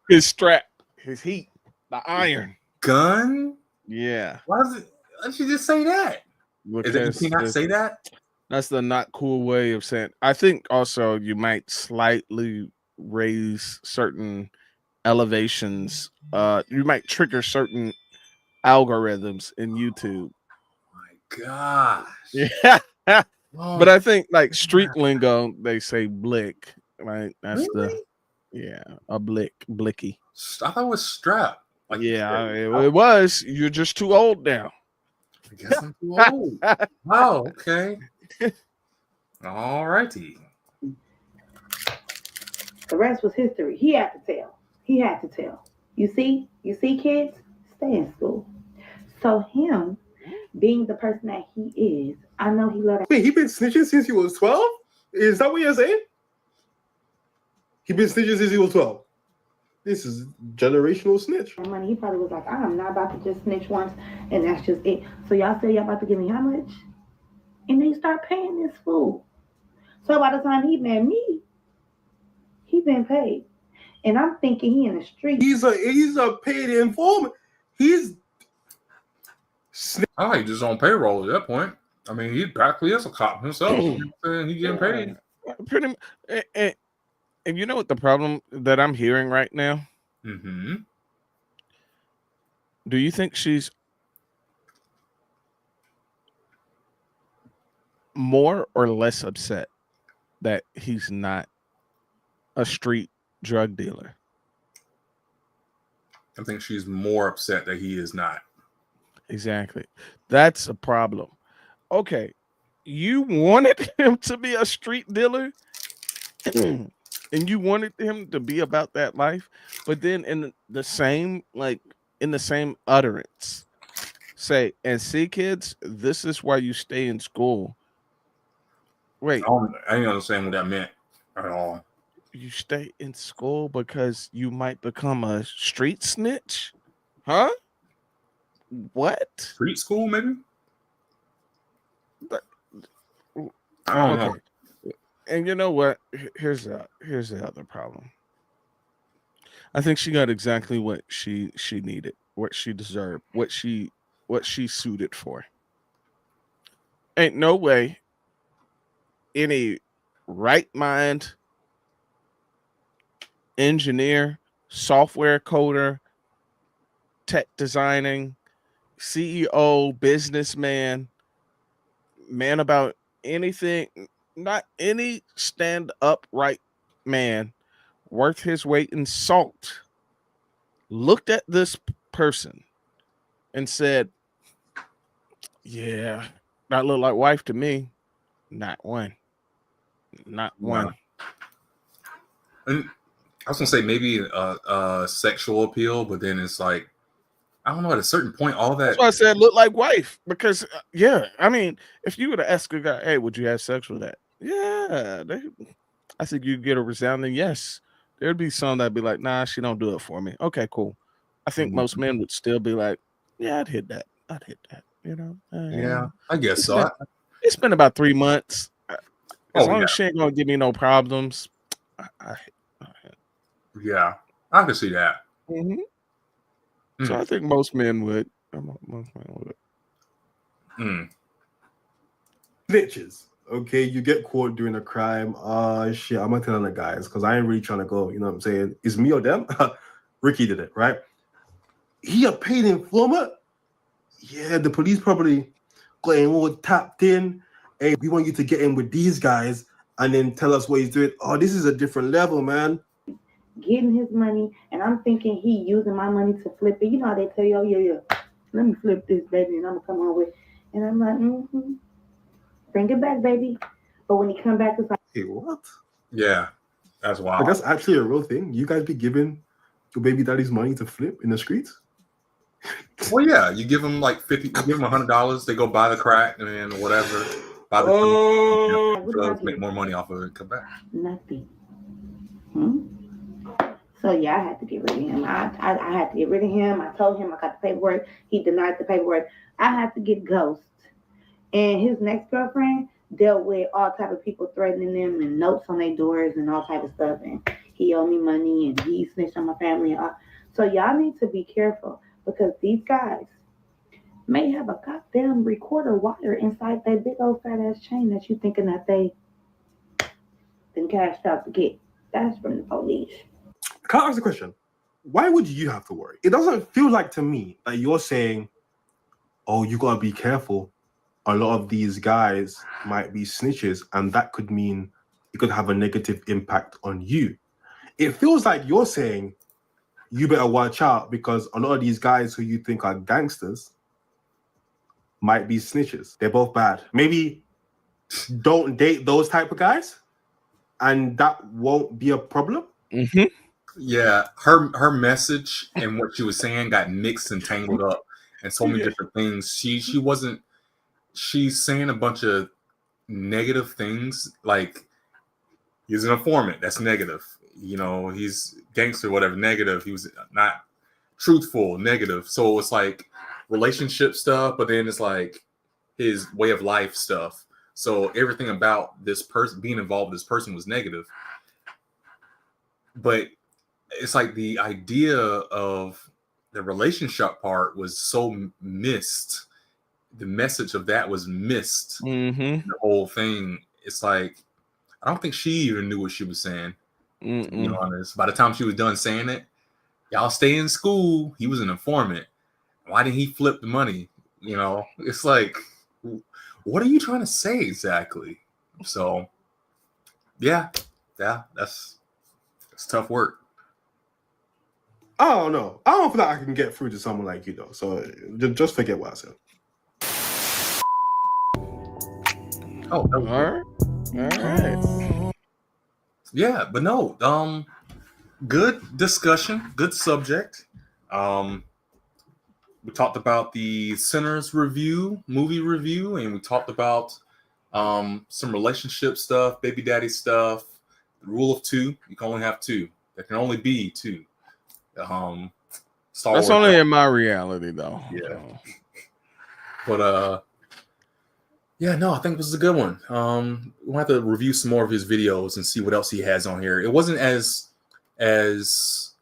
His strap, his heat, the iron. Gun? Yeah. Why don't you just say that? Did he not say that? That's the not cool way of saying. I think also you might slightly raise certain elevations. You might trigger certain algorithms in YouTube. My gosh. Yeah. But I think like street lingo, they say blick, right? That's a blicky. I thought it was strap. Like, yeah, it was. You're just too old now. I guess I'm too old. Wow, okay. All righty. The rest was history. He had to tell. You see, kids, stay in school. So him being the person that he is, I know he loved. Wait, he been snitching since he was 12? Is that what you're saying? He been snitching since he was 12. This is generational snitch. Money. He probably was like, I'm not about to just snitch once, and that's just it. So y'all say y'all about to give me how much? And they start paying this fool. So by the time he met me, he been paid. And I'm thinking he in the street. He's a paid informant. He's I think just on payroll at that point. I mean, he practically is a cop himself. You know what I'm saying? He getting paid. Pretty much. And you know what the problem that I'm hearing right now? Mm-hmm. Do you think she's more or less upset that he's not a street drug dealer? I think she's more upset that he is not. Exactly. That's a problem. Okay. You wanted him to be a street dealer and you wanted him to be about that life, but then in the same utterance say, and see kids, this is why you stay in school. Wait. I didn't understand what that meant at all. You stay in school because you might become a street snitch? Huh? What? Street school, maybe? I don't know. And you know what? Here's the other problem. I think she got exactly what she needed, what she deserved, what she suited for. Ain't no way any right mind engineer, software coder, tech designing, CEO, businessman, man about anything, not any stand upright man worth his weight in salt looked at this person and said, yeah, that look like wife to me. Not one. Not one. And I was gonna say maybe a sexual appeal, but then it's like, I don't know, at a certain point, all that. That's why I said look like wife, because yeah, I mean, if you were to ask a guy, hey, would you have sex with that? Yeah, I think you get a resounding yes. There'd be some that'd be like, nah, she don't do it for me. Okay, cool. I think most men would still be like, yeah, I'd hit that. You know. Yeah, I guess so. It's been about 3 months. As long yeah. as she ain't gonna give me no problems. Yeah, I can see that. So I think most men would. Snitches. Okay, you get caught doing a crime. Shit, I'm not telling the guys because I ain't really trying to go. You know what I'm saying? It's me or them. Ricky did it, right? He a paid informant. Yeah, the police probably got him all tapped in. Hey, we want you to get in with these guys and then tell us what he's doing. Oh, this is a different level, man. Getting his money, and I'm thinking he using my money to flip it. You know how they tell you, oh, yeah, let me flip this, baby, and I'm gonna come on with it. And I'm like, bring it back, baby. But when he come back, it's like, hey, what? Yeah, that's wild. But that's actually a real thing. You guys be giving your baby daddy's money to flip in the streets? Well, yeah, you give them like $50, you give them $100, they go buy the crack and then whatever, buy the drugs, make more money off of it, come back. Nothing. So yeah, I had to get rid of him. I had to get rid of him. I told him I got the paperwork. He denied the paperwork. I had to get Ghost. And his next girlfriend dealt with all type of people threatening them and notes on their doors and all type of stuff. And he owed me money and he snitched on my family. So y'all need to be careful because these guys may have a goddamn recorder wire inside that big old fat ass chain that you thinking that they been cashed out to get. That's from the police. Can I ask a question? Why would you have to worry? It doesn't feel like to me that you're saying, oh, you gotta be careful. A lot of these guys might be snitches, and that could mean it could have a negative impact on you. It feels like you're saying you better watch out because a lot of these guys who you think are gangsters might be snitches. They're both bad. Maybe don't date those type of guys, and that won't be a problem. Yeah, her message and what she was saying got mixed and tangled up and so many different things. She's saying a bunch of negative things, like he's an informant, that's negative. You know, he's gangster, whatever, negative. He was not truthful, negative. So it's like relationship stuff, but then it's like his way of life stuff. So everything about this person being involved with this person was negative. But it's like the idea of the relationship part was so missed. The message of that was missed. The whole thing. It's like, I don't think she even knew what she was saying. To be honest, by the time she was done saying it, y'all stay in school. He was an informant. Why didn't he flip the money? You know, it's like, what are you trying to say exactly? So, yeah, that's tough work. I don't know. I don't feel like I can get through to someone like you though. So just forget what I said. Oh, all right. Yeah, but no. Good discussion. Good subject. We talked about the Sinners movie review, and we talked about some relationship stuff, baby daddy stuff, the rule of two. You can only have two. There can only be two. That's only in my reality, though. Yeah. But yeah, no, I think this is a good one. We'll have to review some more of his videos and see what else he has on here. It wasn't as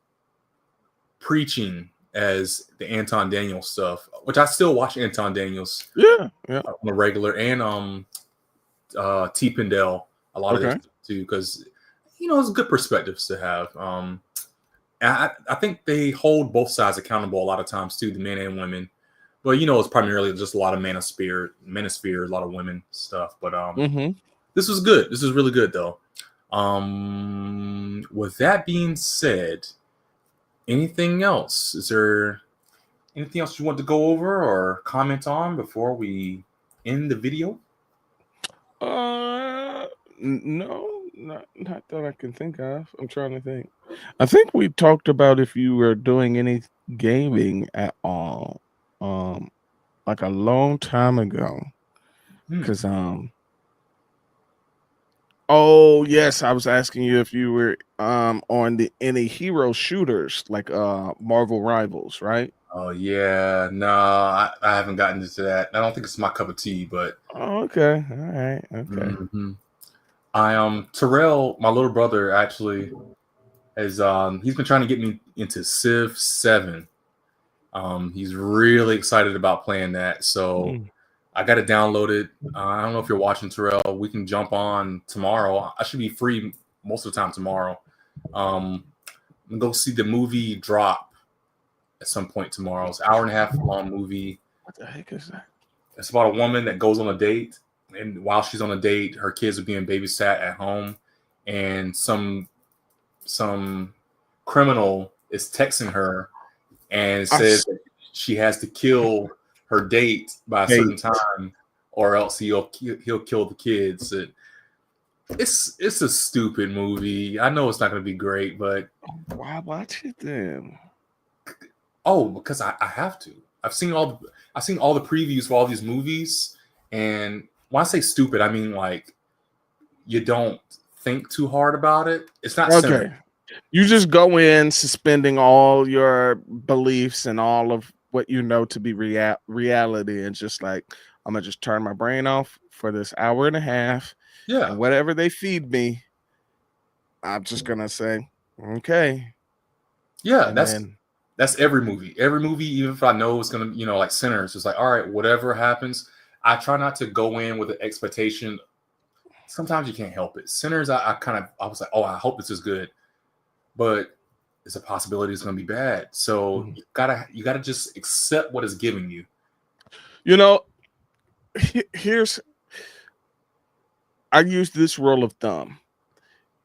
preaching as the Anton Daniels stuff, which I still watch Anton Daniels. Yeah. On a regular, and T. Pendel a lot of this too, because it's good perspectives to have. I think they hold both sides accountable a lot of times too, the men and women. But it's primarily just a lot of manosphere, a lot of women stuff. But this was good. This is really good though. With that being said, anything else? Is there anything else you want to go over or comment on before we end the video? No, not that I can think of. I'm trying to think. I think we talked about if you were doing any gaming at all, like a long time ago. Because oh yes, I was asking you if you were on any hero shooters like Marvel Rivals, right? Oh yeah, no, I haven't gotten into that. I don't think it's my cup of tea, but Oh, okay, all right, okay. Terrell, my little brother, actually has he's been trying to get me into Civ 7. He's really excited about playing that, so I got to download it. I don't know if you're watching, Terrell. We can jump on tomorrow. I should be free most of the time tomorrow. I'm gonna go see the movie Drop at some point tomorrow. It's an hour and a half long movie. What the heck is that? It's about a woman that goes on a date, and while she's on a date, her kids are being babysat at home, and some criminal is texting her and says that she has to kill her date by a certain time, or else he'll kill the kids. It's a stupid movie. I know it's not going to be great, but why watch it then? Oh, because I have to. I've seen all the previews for all these movies, and when I say stupid, I mean like you don't think too hard about it. It's not okay. You just go in suspending all your beliefs and all of what you know to be reality, and just like, I'm gonna just turn my brain off for this hour and a half. Yeah. And whatever they feed me, I'm just gonna say, okay. Yeah, that's every movie. Every movie, even if I know it's gonna, like Sinners, it's like, all right, whatever happens, I try not to go in with an expectation. Sometimes you can't help it. Sinners, I was like, oh, I hope this is good, but it's a possibility it's gonna be bad. So you gotta just accept what it's giving you. I use this rule of thumb.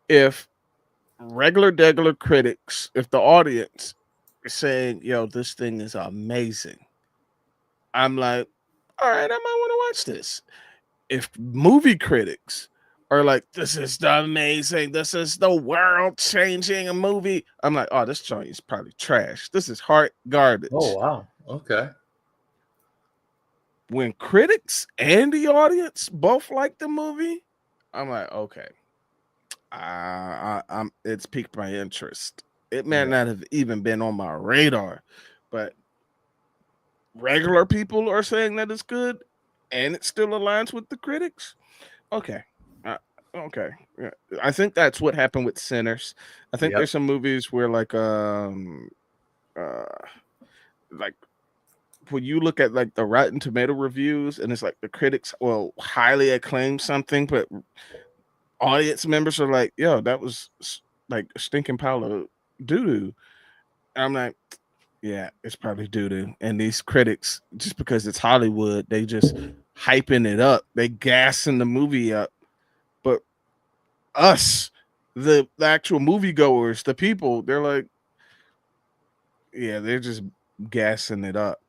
If regular critics, if the audience is saying, yo, this thing is amazing, I'm like, all right, I might want to watch this. If movie critics are like, this is amazing, this is the world-changing movie, I'm like, oh, this joint is probably trash. This is hard garbage. Oh, wow. Okay. When critics and the audience both like the movie, I'm like, okay, it's piqued my interest. It may not have even been on my radar, but regular people are saying that it's good, and it still aligns with the critics. Okay, okay. Yeah. I think that's what happened with Sinners. I think there's some movies where like when you look at like the Rotten Tomato reviews, and it's like the critics will highly acclaim something, but audience members are like, yo, that was like a stinking pile of doo-doo. And I'm like, yeah, it's probably doo-doo. And these critics, just because it's Hollywood, they just hyping it up. They gassing the movie up. But us, the actual moviegoers, the people, they're like, yeah, they're just gassing it up.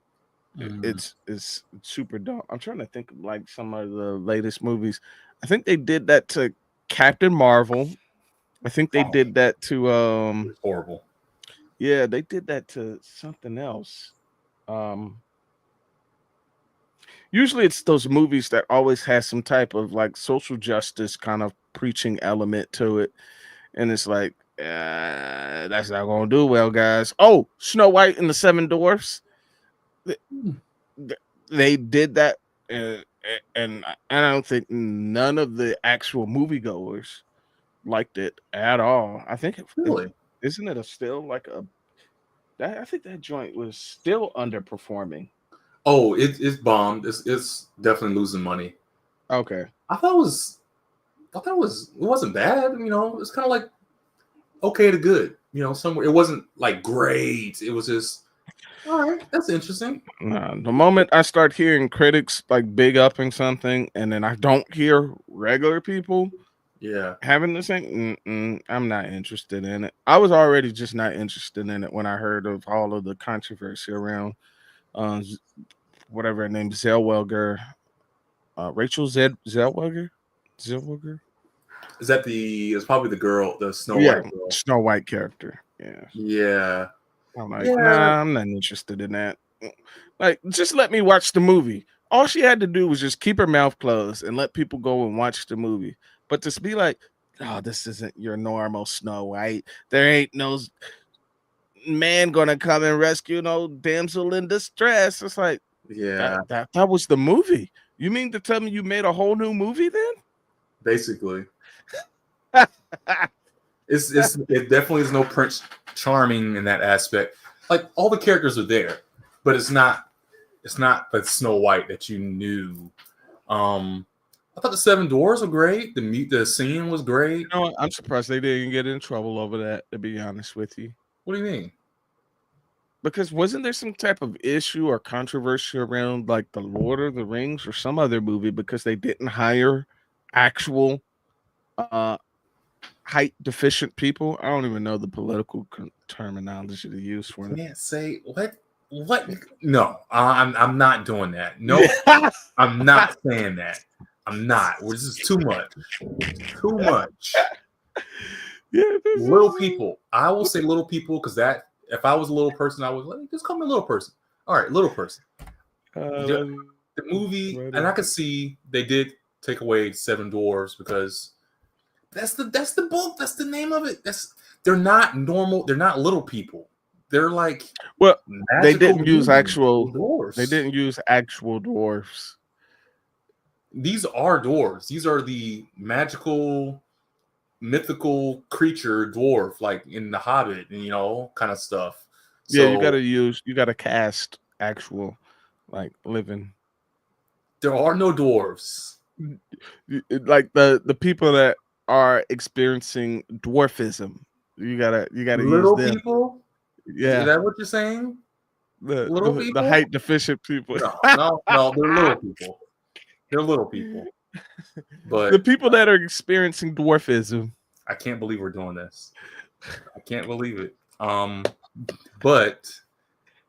It's super dumb. I'm trying to think of like some of the latest movies. I think they did that to Captain Marvel. I think they did that to horrible. Yeah, they did that to something else. Usually it's those movies that always has some type of like social justice kind of preaching element to it. And it's like, that's not gonna do well, guys. Oh, Snow White and the Seven Dwarfs. They did that, and I don't think none of the actual moviegoers liked it at all. I think isn't it still like I think that joint was still underperforming. Oh, it's bombed. It's definitely losing money. Okay. I thought it wasn't bad. It's kind of like okay to good. Somewhere it wasn't like great. It was just all right. That's interesting. The moment I start hearing critics like big upping something, and then I don't hear regular people having the same, I'm not interested in it. I was already just not interested in it when I heard of all of the controversy around whatever her name, Zellweger, Rachel Zellweger. Is that it's probably the girl, the Snow White girl. Snow White character. Yeah. I'm like, nah, I'm not interested in that. Like, just let me watch the movie. All she had to do was just keep her mouth closed and let people go and watch the movie. But to be like, oh, this isn't your normal Snow White. There ain't no man gonna come and rescue no damsel in distress. It's like, yeah, that was the movie. You mean to tell me you made a whole new movie then? Basically. It definitely is no Prince Charming in that aspect. Like all the characters are there, but it's not the Snow White that you knew. I thought the Seven Dwarfs were great. The scene was great. You know what? I'm surprised they didn't get in trouble over that, to be honest with you. What do you mean? Because wasn't there some type of issue or controversy around like the Lord of the Rings or some other movie because they didn't hire actual height deficient people? I don't even know the political terminology to use for them. Can't say what. No, I'm not doing that. No, I'm not saying that. I'm not. This is too much. Too much. Yeah, little people. I will say little people because that if I was a little person, I would just call me a little person. All right, little person. The movie, and I could see they did take away Seven Dwarfs because that's the book. That's the name of it. They're not normal. They're not little people. They're like they didn't use actual dwarves. They didn't use actual dwarfs. These are dwarves. These are the magical, mythical creature dwarf, like in The Hobbit, and kind of stuff. Yeah, you gotta cast actual, like living. There are no dwarves. Like the people that are experiencing dwarfism. You gotta little use them. People. Yeah, is that what you're saying? The height deficient people. No, they're little people. They're little people. But the people that are experiencing dwarfism. I can't believe we're doing this. I can't believe it. But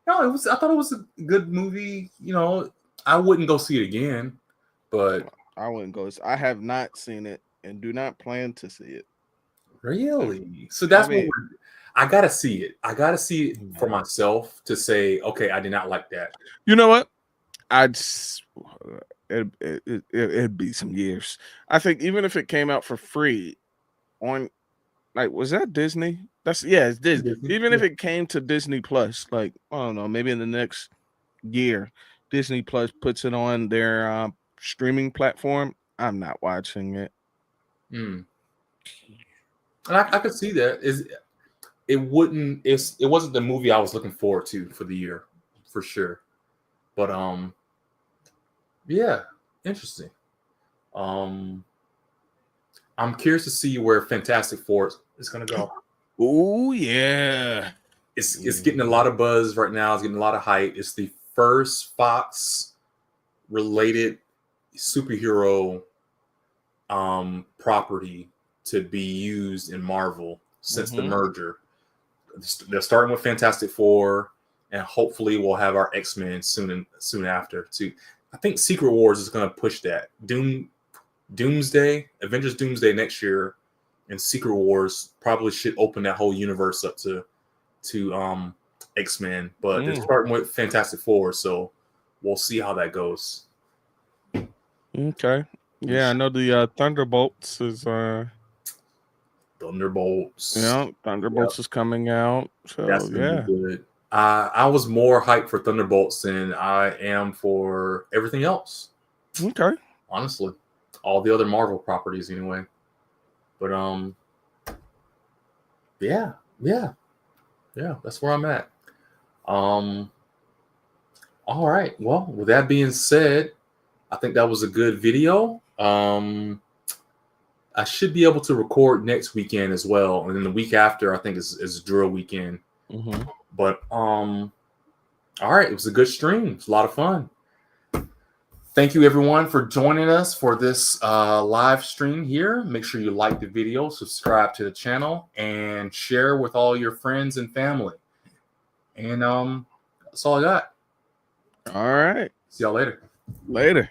no, I thought it was a good movie. I wouldn't go see it again, but I wouldn't go. I have not seen it and do not plan to see it. Really? So that's what I gotta see it. I gotta see it for myself to say, okay, I did not like that. You know what? It'd be some years. I think even if it came out for free on, like, was that Disney? It's Disney. Even if it came to Disney Plus, like, I don't know, maybe in the next year, Disney Plus puts it on their streaming platform, I'm not watching it. And I could see that. It wasn't the movie I was looking forward to for the year, for sure. But yeah, interesting. I'm curious to see where Fantastic Four is going to go. Oh yeah, it's getting a lot of buzz right now. It's getting a lot of hype. It's the first Fox related superhero property to be used in Marvel since the merger. They're starting with Fantastic Four, and hopefully we'll have our X-Men soon after too. I think Secret Wars is going to push that. Doomsday, Avengers Doomsday next year, and Secret Wars probably should open that whole universe up to X-Men. But they're starting with Fantastic Four, so we'll see how that goes. Okay. Yeah, I know the Thunderbolts is Thunderbolts. Yeah, Thunderbolts is coming out. So that's gonna be good. I was more hyped for Thunderbolts than I am for everything else. Okay. Honestly. All the other Marvel properties anyway. But yeah, that's where I'm at. All right. Well, with that being said, I think that was a good video. I should be able to record next weekend as well, and then the week after I think is drill weekend. But all right, it was a good stream. It's a lot of fun. Thank you everyone for joining us for this live stream here. Make sure you like the video, subscribe to the channel, and share with all your friends and family. And that's all I got. All right. See y'all later. Later.